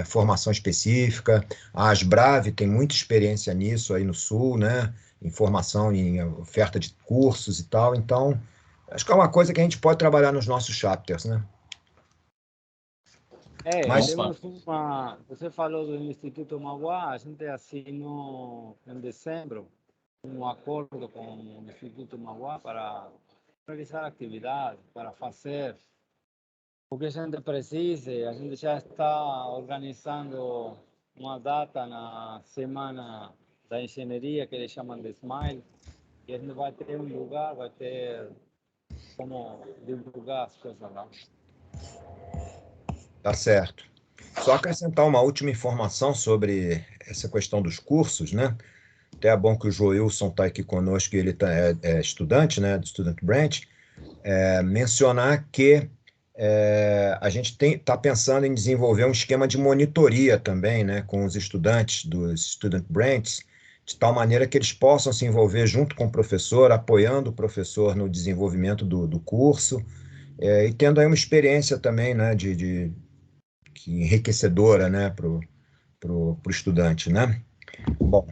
formação específica. A Asbrave tem muita experiência nisso aí no Sul, né? Em formação, em oferta de cursos e tal. Então, acho que é uma coisa que a gente pode trabalhar nos nossos chapters, né? Você falou do Instituto Mauá, a gente assinou em dezembro um acordo com o Instituto Mauá para realizar atividades, para fazer o que a gente precisa. A gente já está organizando uma data na Semana da Engenharia, que eles chamam de Smile, e a gente vai ter um lugar, vai ter como divulgar as coisas lá. Tá certo. Só acrescentar uma última informação sobre essa questão dos cursos, né? Até é bom que o Joilson está aqui conosco, ele é estudante, né, do Student Branch, mencionar que a gente está pensando em desenvolver um esquema de monitoria também, né, com os estudantes dos Student Branches, de tal maneira que eles possam se envolver junto com o professor, apoiando o professor no desenvolvimento do curso, e tendo aí uma experiência também, né, que enriquecedora, né, para o estudante, né? Bom,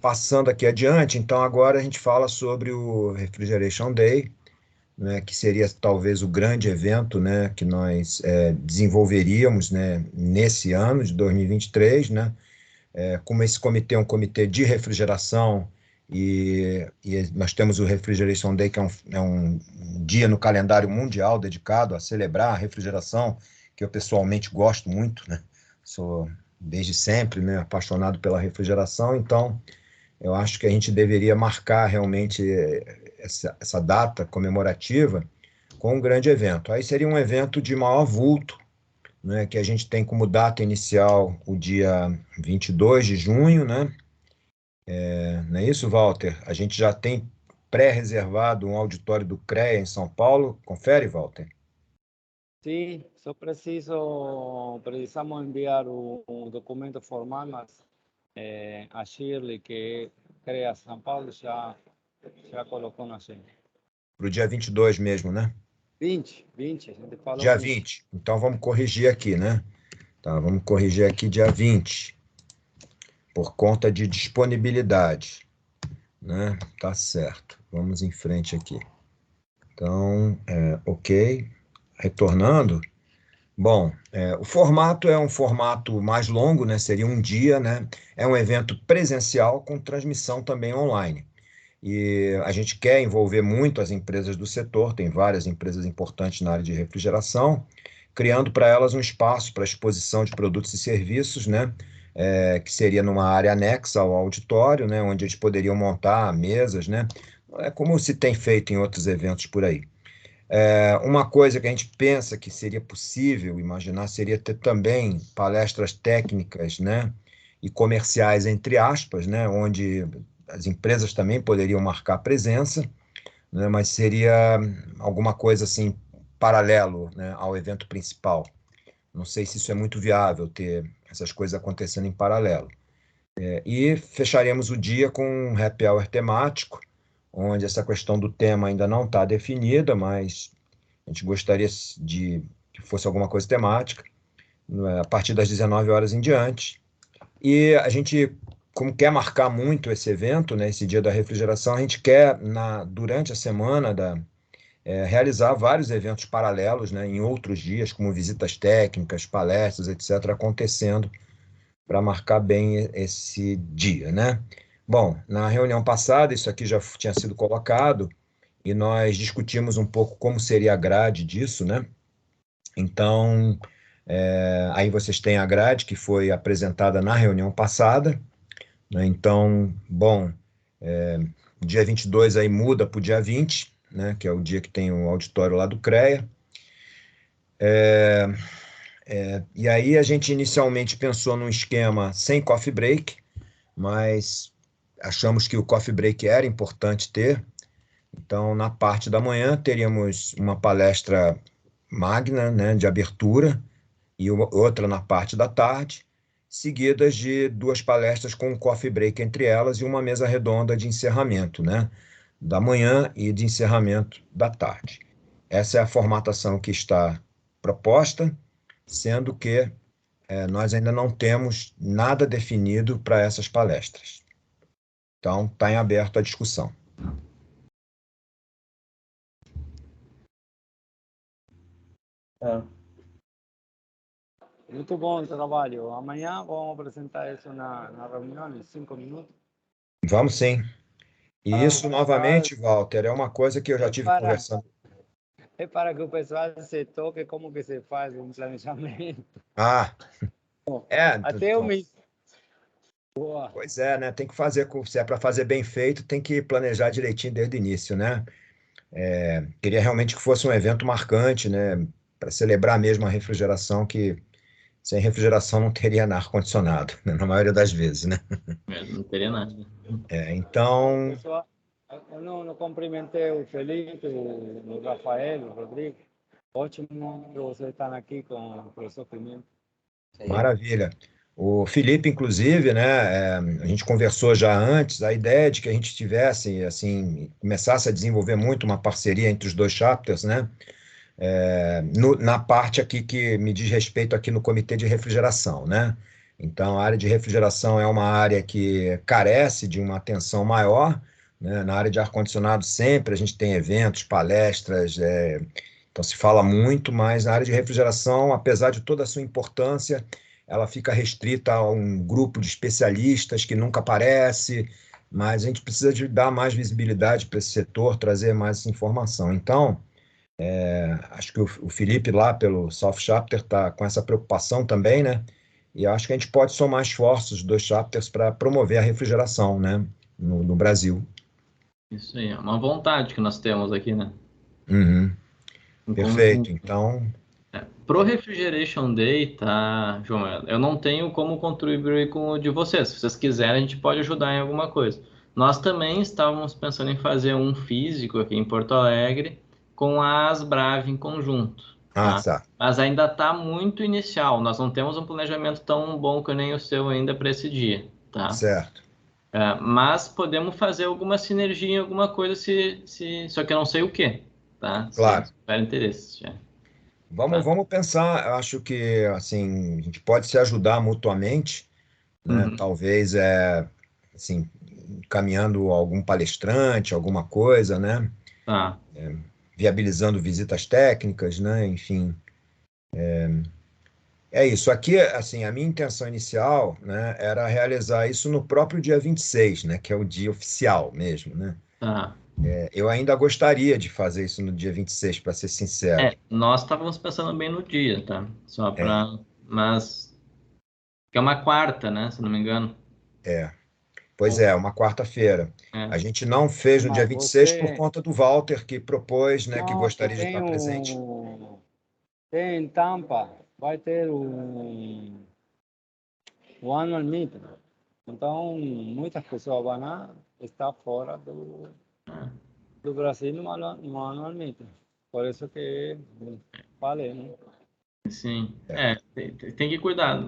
passando aqui adiante, então agora a gente fala sobre o Refrigeration Day, né, que seria talvez o grande evento, né, que nós desenvolveríamos, né, nesse ano de 2023, né, como esse comitê é um comitê de refrigeração e nós temos o Refrigeration Day, que é um dia no calendário mundial dedicado a celebrar a refrigeração, que eu pessoalmente gosto muito, né, sou desde sempre, né, apaixonado pela refrigeração, então eu acho que a gente deveria marcar realmente essa data comemorativa com um grande evento. Aí seria um evento de maior vulto, né, que a gente tem como data inicial o dia 22 de junho, né? Não é isso, Walter? A gente já tem pré-reservado um auditório do CREA em São Paulo. Confere, Walter? Sim, só precisamos enviar um documento formal, mas a Shirley, que CREA São Paulo, já colocou na gente. Para o dia 22 mesmo, né? 20, a gente falou dia 20. 20. Então vamos corrigir aqui, né? Tá, vamos corrigir aqui dia 20, por conta de disponibilidade, né? Tá certo. Vamos em frente aqui. Então, ok. Retornando. Bom, o formato é um formato mais longo, né? Seria um dia, né? É um evento presencial com transmissão também online. E a gente quer envolver muito as empresas do setor, tem várias empresas importantes na área de refrigeração, criando para elas um espaço para exposição de produtos e serviços, né? Que seria numa área anexa ao auditório, né? Onde eles poderiam montar mesas, né? Como se tem feito em outros eventos por aí. Uma coisa que a gente pensa que seria possível imaginar seria ter também palestras técnicas, né, e comerciais, entre aspas, né, onde as empresas também poderiam marcar presença, né, mas seria alguma coisa assim, paralelo, né, ao evento principal. Não sei se isso é muito viável, ter essas coisas acontecendo em paralelo. E fecharemos o dia com um happy hour temático, onde essa questão do tema ainda não está definida, mas a gente gostaria de que fosse alguma coisa temática, a partir das 19 horas em diante. E a gente, como quer marcar muito esse evento, né, esse dia da refrigeração, a gente quer, durante a semana realizar vários eventos paralelos, né, em outros dias, como visitas técnicas, palestras, etc., acontecendo para marcar bem esse dia, né? Bom, na reunião passada, isso aqui já tinha sido colocado e nós discutimos um pouco como seria a grade disso, né? Então, aí vocês têm a grade que foi apresentada na reunião passada, né? Então, bom, dia 22 aí muda para o dia 20, né? Que é o dia que tem o auditório lá do CREA. E aí a gente inicialmente pensou num esquema sem coffee break, mas achamos que o coffee break era importante ter. Então, na parte da manhã, teríamos uma palestra magna, né, de abertura, e outra na parte da tarde, seguidas de duas palestras com um coffee break entre elas e uma mesa redonda de encerramento, né, da manhã e de encerramento da tarde. Essa é a formatação que está proposta, sendo que nós ainda não temos nada definido para essas palestras. Então, está em aberto a discussão. Muito bom o trabalho. Amanhã vamos apresentar isso na reunião em 5 minutos. Vamos sim. E isso, novamente, Walter, é uma coisa que eu já tive conversando. É para que o pessoal se toque como que se faz um planejamento. Até eu me... Pois é, né? Tem que fazer, se é para fazer bem feito, tem que planejar direitinho desde o início, né? Queria realmente que fosse um evento marcante, né? Para celebrar mesmo a refrigeração, que sem refrigeração não teria ar-condicionado, né? Na maioria das vezes, né? Não teria nada. Então... Eu não cumprimentei o Felipe, o Rafael, o Rodrigo. Ótimo que vocês estão aqui com o professor Pimenta. Maravilha. O Felipe, inclusive, né, a gente conversou já antes, a ideia de que a gente tivesse, assim, começasse a desenvolver muito uma parceria entre os dois chapters, né, na parte aqui que me diz respeito aqui no comitê de refrigeração, né. Então, a área de refrigeração é uma área que carece de uma atenção maior, né. Na área de ar-condicionado sempre a gente tem eventos, palestras, então se fala muito, mas na área de refrigeração, apesar de toda a sua importância, ela fica restrita a um grupo de especialistas que nunca aparece, mas a gente precisa de dar mais visibilidade para esse setor, trazer mais informação. Então, acho que o Felipe lá pelo South Chapter está com essa preocupação também, né? E acho que a gente pode somar esforços dos dois chapters para promover a refrigeração, né, no Brasil. Isso aí, é uma vontade que nós temos aqui, né? Uhum. Perfeito, então... Pro Refrigeration Day, tá, João? Eu não tenho como contribuir com o de vocês. Se vocês quiserem, a gente pode ajudar em alguma coisa. Nós também estávamos pensando em fazer um físico aqui em Porto Alegre com a Asbrav em conjunto. Tá? Mas ainda está muito inicial. Nós não temos um planejamento tão bom que nem o seu ainda para esse dia. Tá? Certo. Mas podemos fazer alguma sinergia em alguma coisa, só que eu não sei o que. Tá? Claro. Se tiver interesse. Vamos pensar, acho que assim, a gente pode se ajudar mutuamente, né? Talvez assim, encaminhando algum palestrante, alguma coisa, né? Viabilizando visitas técnicas, né? Enfim. É isso. Aqui, assim, a minha intenção inicial, né, era realizar isso no próprio dia 26, né? Que é o dia oficial mesmo, né? Eu ainda gostaria de fazer isso no dia 26, para ser sincero. Nós estávamos pensando bem no dia, tá? Só para... Mas... Que é uma quarta, né? Se não me engano. Pois é, uma quarta-feira. A gente não fez no dia 26 por conta do Walter, que propôs, né, que gostaria de estar presente. Tem em Tampa, vai ter o annual meeting. Então, muitas pessoas vão estar fora do Brasil no annual meeting. Por isso que falei, né? Sim, tem que cuidar.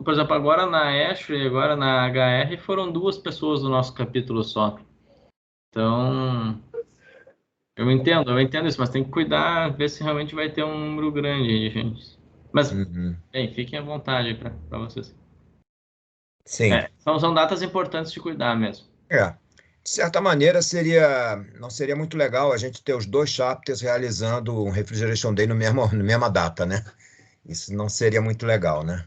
Por exemplo, agora na Ashley, agora na HR, foram 2 pessoas do nosso capítulo só. Então, eu entendo isso, mas tem que cuidar, ver se realmente vai ter um número grande de gente. Mas, bem, fiquem à vontade para vocês. Sim. São datas importantes de cuidar mesmo. De certa maneira, não seria muito legal a gente ter os dois chapters realizando um Refrigeration Day na mesma data, né? Isso não seria muito legal, né?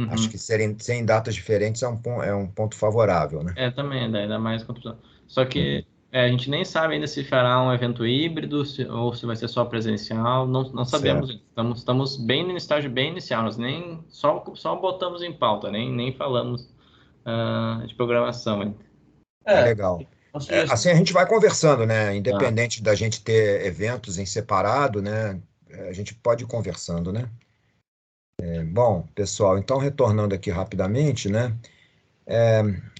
Acho que serem datas diferentes é um ponto favorável, né? Também, ainda mais confusão. Só que a gente nem sabe ainda se fará um evento híbrido ou se vai ser só presencial, não sabemos. Estamos bem no estágio bem inicial, nós nem só botamos em pauta, nem falamos de programação ainda. Legal. Assim a gente vai conversando, né? Independente da gente ter eventos em separado, né? A gente pode ir conversando, né? Bom, pessoal, então retornando aqui rapidamente, né?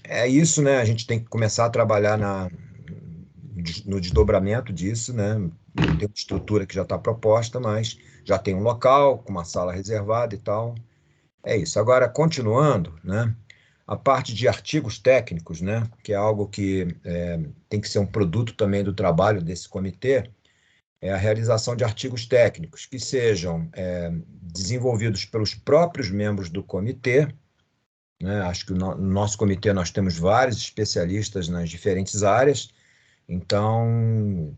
É isso, né? A gente tem que começar a trabalhar no desdobramento disso, né? Tem uma estrutura que já está proposta, mas já tem um local com uma sala reservada e tal. É isso. Agora, continuando, né? A parte de artigos técnicos, né? Que é algo que tem que ser um produto também do trabalho desse comitê, é a realização de artigos técnicos que sejam desenvolvidos pelos próprios membros do comitê, né? Acho que no nosso comitê nós temos vários especialistas nas diferentes áreas, então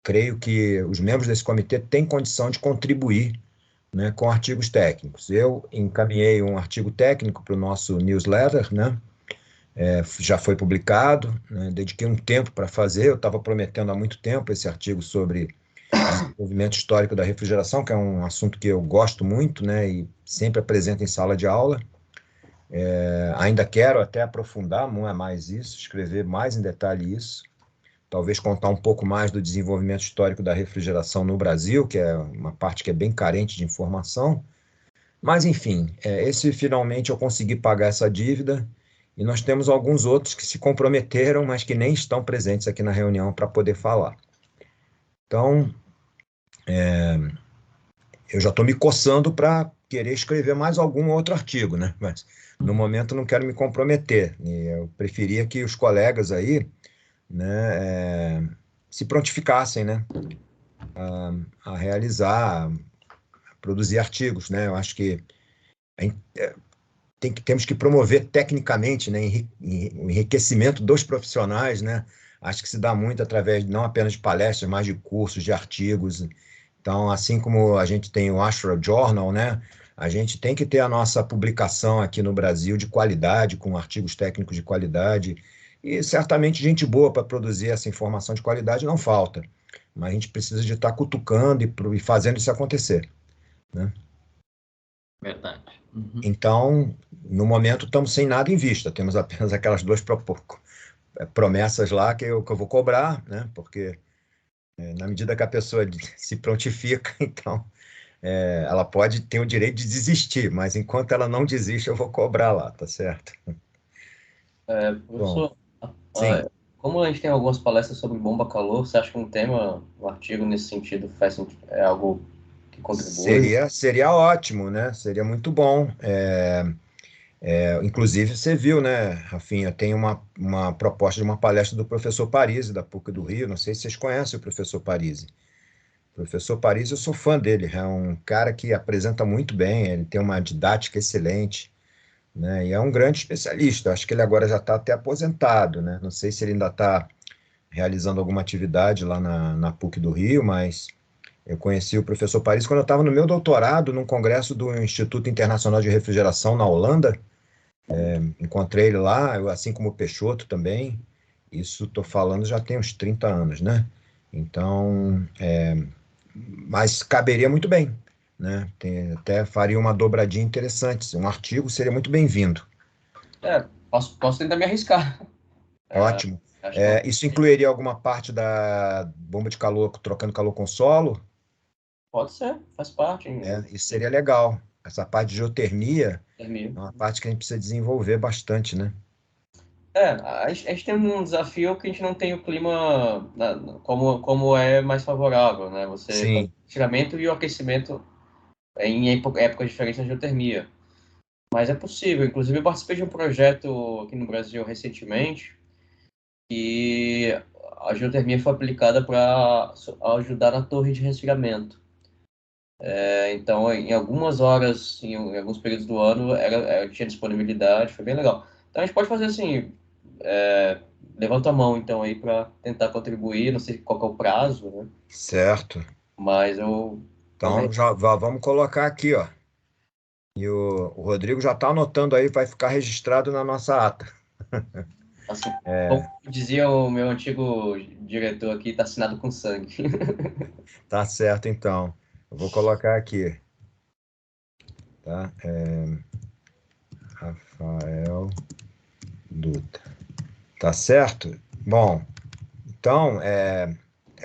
creio que os membros desse comitê têm condição de contribuir, né, com artigos técnicos. Eu encaminhei um artigo técnico para o nosso newsletter, né? Já foi publicado, né? Dediquei um tempo para fazer, eu estava prometendo há muito tempo esse artigo sobre desenvolvimento histórico da refrigeração, que é um assunto que eu gosto muito, né, e sempre apresento em sala de aula. Ainda quero até aprofundar mais isso, escrever mais em detalhe isso, talvez contar um pouco mais do desenvolvimento histórico da refrigeração no Brasil, que é uma parte que é bem carente de informação. Mas, enfim, esse finalmente eu consegui pagar essa dívida, e nós temos alguns outros que se comprometeram, mas que nem estão presentes aqui na reunião para poder falar. Então, eu já estou me coçando para querer escrever mais algum outro artigo, né? Mas, no momento, não quero me comprometer. E eu preferia que os colegas aí, né, se prontificassem, né, a realizar, a produzir artigos, né? Eu acho que temos que promover tecnicamente, né, o enriquecimento dos profissionais, né? Acho que se dá muito através não apenas de palestras, mas de cursos, de artigos. Então, assim como a gente tem o Astro Journal, né, a gente tem que ter a nossa publicação aqui no Brasil de qualidade, com artigos técnicos de qualidade, e certamente gente boa para produzir essa informação de qualidade não falta, mas a gente precisa de estar cutucando e fazendo isso acontecer, né? Verdade. Então, no momento, estamos sem nada em vista, temos apenas aquelas duas promessas lá que eu vou cobrar, né? Porque na medida que a pessoa se prontifica, então ela pode ter o direito de desistir, mas enquanto ela não desiste, eu vou cobrar lá, tá certo? Professor, Sim. como a gente tem algumas palestras sobre bomba calor, você acha que um artigo nesse sentido é algo que contribui? Seria ótimo, né? Seria muito bom. Inclusive, você viu, né, Rafinha, tem uma proposta de uma palestra do professor Parisi, da PUC do Rio, não sei se vocês conhecem o professor Parisi. O professor Parisi, eu sou fã dele, é um cara que apresenta muito bem, ele tem uma didática excelente, né, e é um grande especialista. Acho que ele agora já está até aposentado, né, não sei se ele ainda está realizando alguma atividade lá na PUC do Rio, mas eu conheci o professor Parisi quando eu estava no meu doutorado, num congresso do Instituto Internacional de Refrigeração na Holanda. Encontrei ele lá, assim como o Peixoto também. Isso estou falando já tem uns 30 anos, né? Então, mas caberia muito bem, né? Até faria uma dobradinha interessante. Um artigo seria muito bem-vindo. Posso tentar me arriscar. Ótimo. Acho que Isso incluiria alguma parte da bomba de calor, trocando calor com solo? pode ser, faz parte. Isso seria legal. Essa parte de geotermia é Termino. uma parte que a gente precisa desenvolver bastante, né? A gente tem um desafio que a gente não tem o clima como é mais favorável, né? Você faz Sim. o resfriamento e o aquecimento em épocas diferentes na geotermia. Mas é possível. Inclusive, eu participei de um projeto aqui no Brasil recentemente e a geotermia foi aplicada para ajudar na torre de resfriamento. Então, em algumas horas, em alguns períodos do ano, tinha disponibilidade, foi bem legal. Então, a gente pode fazer assim, levanto a mão, então, aí para tentar contribuir. Não sei qual que é o prazo, né? Certo. Mas eu Então, também. vamos colocar aqui, ó. E o Rodrigo já está anotando aí, vai ficar registrado na nossa ata. Assim, como dizia o meu antigo diretor aqui, está assinado com sangue. Tá certo, então. Eu vou colocar aqui. Tá? Rafael Dutra. Tá certo? Bom, então, é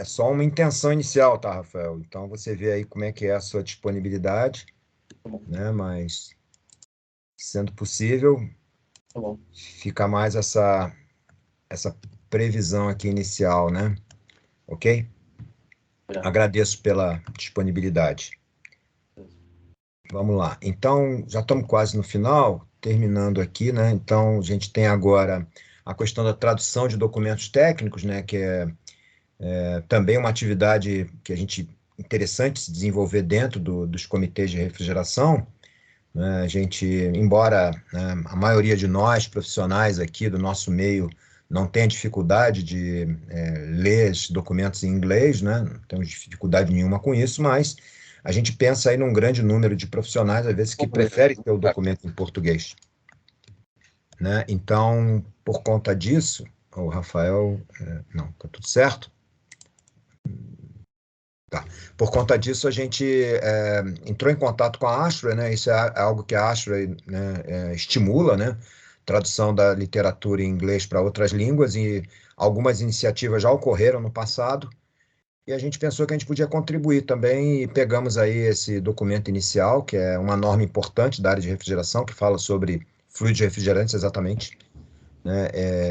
só uma intenção inicial, tá, Rafael? Então, você vê aí como é que é a sua disponibilidade, né? Mas, sendo possível, Tá bom. fica mais essa previsão aqui inicial, né? Ok? Agradeço pela disponibilidade. Vamos lá. Então, já estamos quase no final, terminando aqui, né? Então, a gente tem agora a questão da tradução de documentos técnicos, né? Que é também uma atividade que a gente interessante se desenvolver dentro dos comitês de refrigeração, né? A gente, embora, né, a maioria de nós, profissionais aqui do nosso meio, não tenha dificuldade de ler esses documentos em inglês, né? Não temos dificuldade nenhuma com isso, mas a gente pensa aí num grande número de profissionais, às vezes, que preferem ter o documento em português, né? Então, por conta disso, o Rafael, não, está tudo certo? Tá. Por conta disso, a gente entrou em contato com a Ashray, né? Isso é algo que a Ashray, né, estimula, né? Tradução da literatura em inglês para outras línguas, e algumas iniciativas já ocorreram no passado, e a gente pensou que a gente podia contribuir também, e pegamos aí esse documento inicial, que é uma norma importante da área de refrigeração, que fala sobre fluidos refrigerantes, exatamente, né?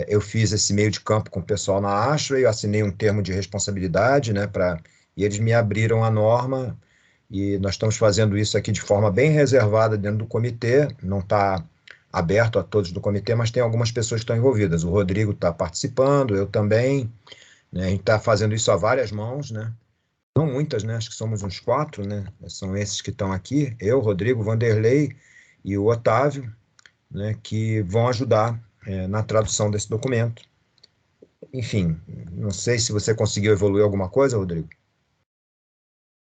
Eu fiz esse meio de campo com o pessoal na Ashray, eu assinei um termo de responsabilidade, né, e eles me abriram a norma, e nós estamos fazendo isso aqui de forma bem reservada dentro do comitê, não está aberto a todos do comitê, mas tem algumas pessoas que estão envolvidas. O Rodrigo está participando, eu também, né? A gente está fazendo isso a várias mãos, né? Não muitas, né? Acho que somos uns 4, né? São esses que estão aqui, eu, Rodrigo, Vanderlei e o Otávio, né? Que vão ajudar na tradução desse documento. Enfim, não sei se você conseguiu evoluir alguma coisa, Rodrigo.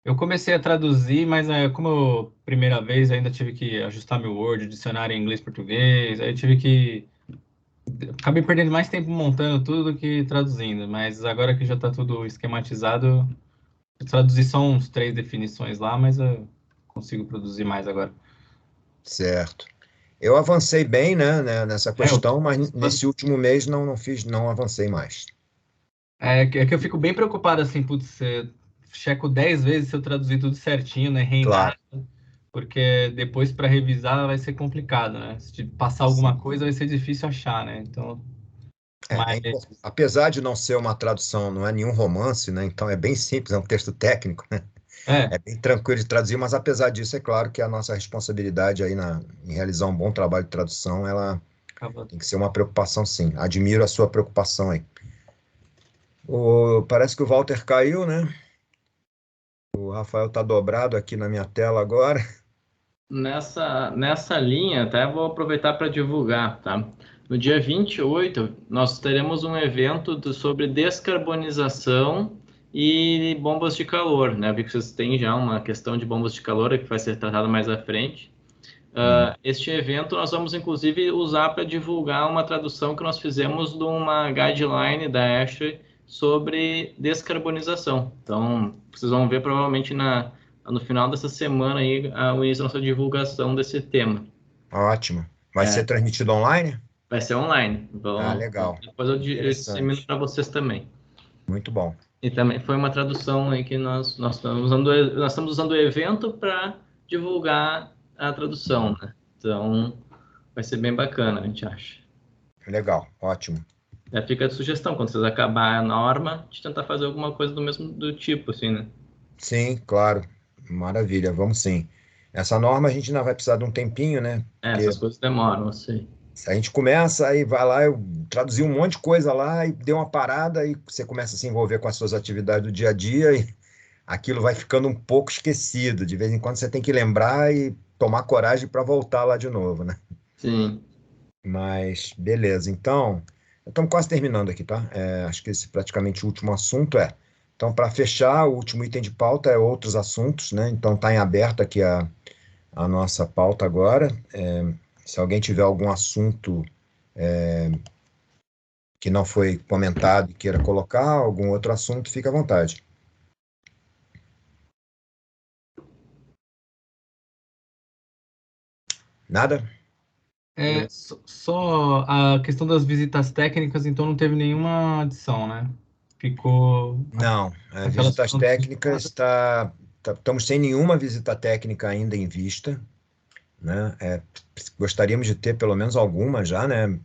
Eu comecei a traduzir, mas como primeira vez ainda tive que ajustar meu Word, dicionário em inglês e português, aí eu tive que acabei perdendo mais tempo montando tudo do que traduzindo, mas agora que já está tudo esquematizado, eu traduzi só uns 3 definições lá, mas eu consigo produzir mais agora. Certo. Eu avancei bem, né, nessa questão, mas nesse último mês não avancei mais. Que eu fico bem preocupado, assim, putz, checo 10 vezes se eu traduzir tudo certinho, né, em Claro. nada, porque depois para revisar vai ser complicado, né? Se passar alguma coisa vai ser difícil achar, né? Então, mas Apesar de não ser uma tradução, não é nenhum romance, né? Então é bem simples, é um texto técnico, né? É bem tranquilo de traduzir, mas apesar disso, é claro que a nossa responsabilidade aí em realizar um bom trabalho de tradução, ela tem que ser uma preocupação, sim. Admiro a sua preocupação aí. Parece que o Walter caiu, né? O Rafael está dobrado aqui na minha tela agora. Nessa linha, até vou aproveitar para divulgar, tá? No dia 28, nós teremos um evento sobre descarbonização e bombas de calor, né? Eu vi que vocês têm já uma questão de bombas de calor que vai ser tratada mais à frente. Este evento nós vamos, inclusive, usar para divulgar uma tradução que nós fizemos de uma guideline da ASHRAE sobre descarbonização. Então, vocês vão ver provavelmente no final dessa semana aí o início da nossa divulgação desse tema. Ótimo. Vai ser transmitido online? Vai ser online. Então, legal. depois eu dissemino para vocês também. Muito bom. E também foi uma tradução aí que nós estamos usando o evento para divulgar a tradução, né? Então, vai ser bem bacana, a gente acha. Legal, ótimo. Fica a sugestão, quando vocês acabar a norma, de tentar fazer alguma coisa do tipo, assim, né? Sim, claro. Maravilha, vamos sim. Essa norma a gente ainda vai precisar de um tempinho, né? Essas coisas demoram, assim. A gente começa, aí vai lá, eu traduzi um monte de coisa lá e deu uma parada, e você começa a se envolver com as suas atividades do dia a dia e aquilo vai ficando um pouco esquecido. De vez em quando você tem que lembrar e tomar coragem para voltar lá de novo, né? Sim. Mas, beleza. Então, Estamos quase terminando aqui, tá? Acho que esse praticamente o último assunto Então, para fechar, o último item de pauta é outros assuntos, né? Então, está em aberto aqui a nossa pauta agora. Se alguém tiver algum assunto que não foi comentado e queira colocar, algum outro assunto, fique à vontade. Nada? Só a questão das visitas técnicas, então não teve nenhuma adição, né? Ficou. Não, aquelas visitas técnicas estamos sem nenhuma visita técnica ainda em vista, né? Gostaríamos de ter pelo menos alguma já, né?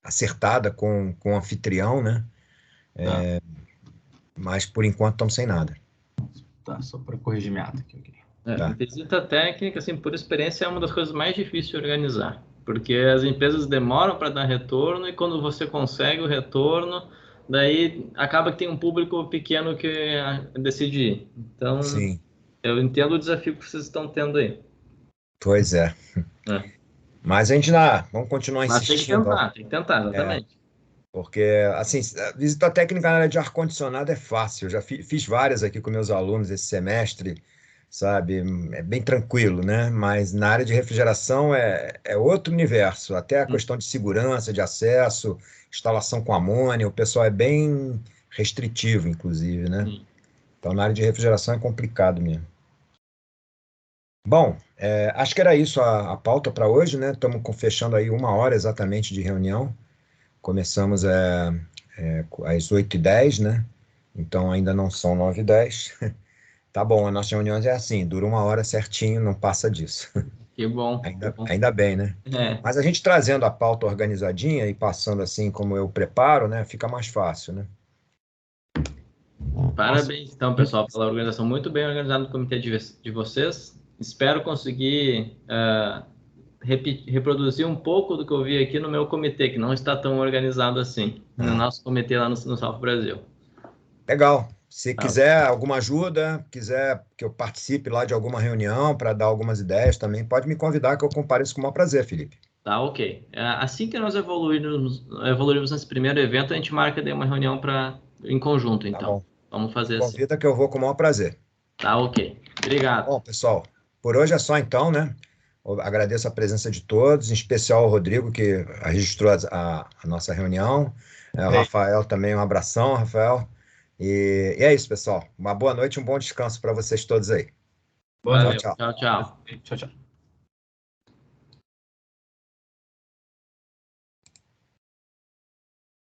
Acertada com o anfitrião, né? Mas por enquanto estamos sem nada. Tá, só para corrigir minha ata aqui. Tá. Visita técnica, assim, por experiência, é uma das coisas mais difíceis de organizar, porque as empresas demoram para dar retorno e quando você consegue o retorno, daí acaba que tem um público pequeno que decide ir. Então, Sim, eu entendo o desafio que vocês estão tendo aí. pois é. Mas a gente vamos continuar Mas tem que insistindo. tentar, exatamente. Porque, assim, a visita técnica na área de ar-condicionado é fácil. Eu já fiz várias aqui com meus alunos esse semestre, sabe? É bem tranquilo, né? Mas na área de refrigeração é outro universo. Até a questão de segurança, de acesso, instalação com amônia, o pessoal é bem restritivo, inclusive, né? Então, na área de refrigeração é complicado mesmo. Bom, acho que era isso a pauta para hoje, né? Estamos fechando aí 1 hora exatamente de reunião. Começamos às 8h10, né? Então ainda não são 9h10. Tá bom, a nossa reunião é assim, dura 1 hora certinho, não passa disso. Que bom. Ainda bem, né? Mas a gente trazendo a pauta organizadinha e passando assim como eu preparo, né? Fica mais fácil, né? Parabéns, então, pessoal, pela organização. Muito bem organizado o comitê de vocês. Espero conseguir reproduzir um pouco do que eu vi aqui no meu comitê, que não está tão organizado assim, no nosso comitê lá no Salvo Brasil. Legal. Se quiser alguma ajuda, quiser que eu participe lá de alguma reunião para dar algumas ideias também, pode me convidar que eu compareço com o maior prazer, Felipe. Tá, ok. Assim que nós evoluirmos nesse primeiro evento, a gente marca daí uma reunião em conjunto, então. Tá bom. Vamos fazer assim. Convida que eu vou com o maior prazer. Tá, ok. Obrigado. Bom, pessoal, por hoje é só então, né? Eu agradeço a presença de todos, em especial ao Rodrigo, que registrou a nossa reunião. O Rafael também, um abração, Rafael. E é isso, pessoal. Uma boa noite e um bom descanso para vocês todos aí. Valeu. Tchau, tchau. Tchau, tchau.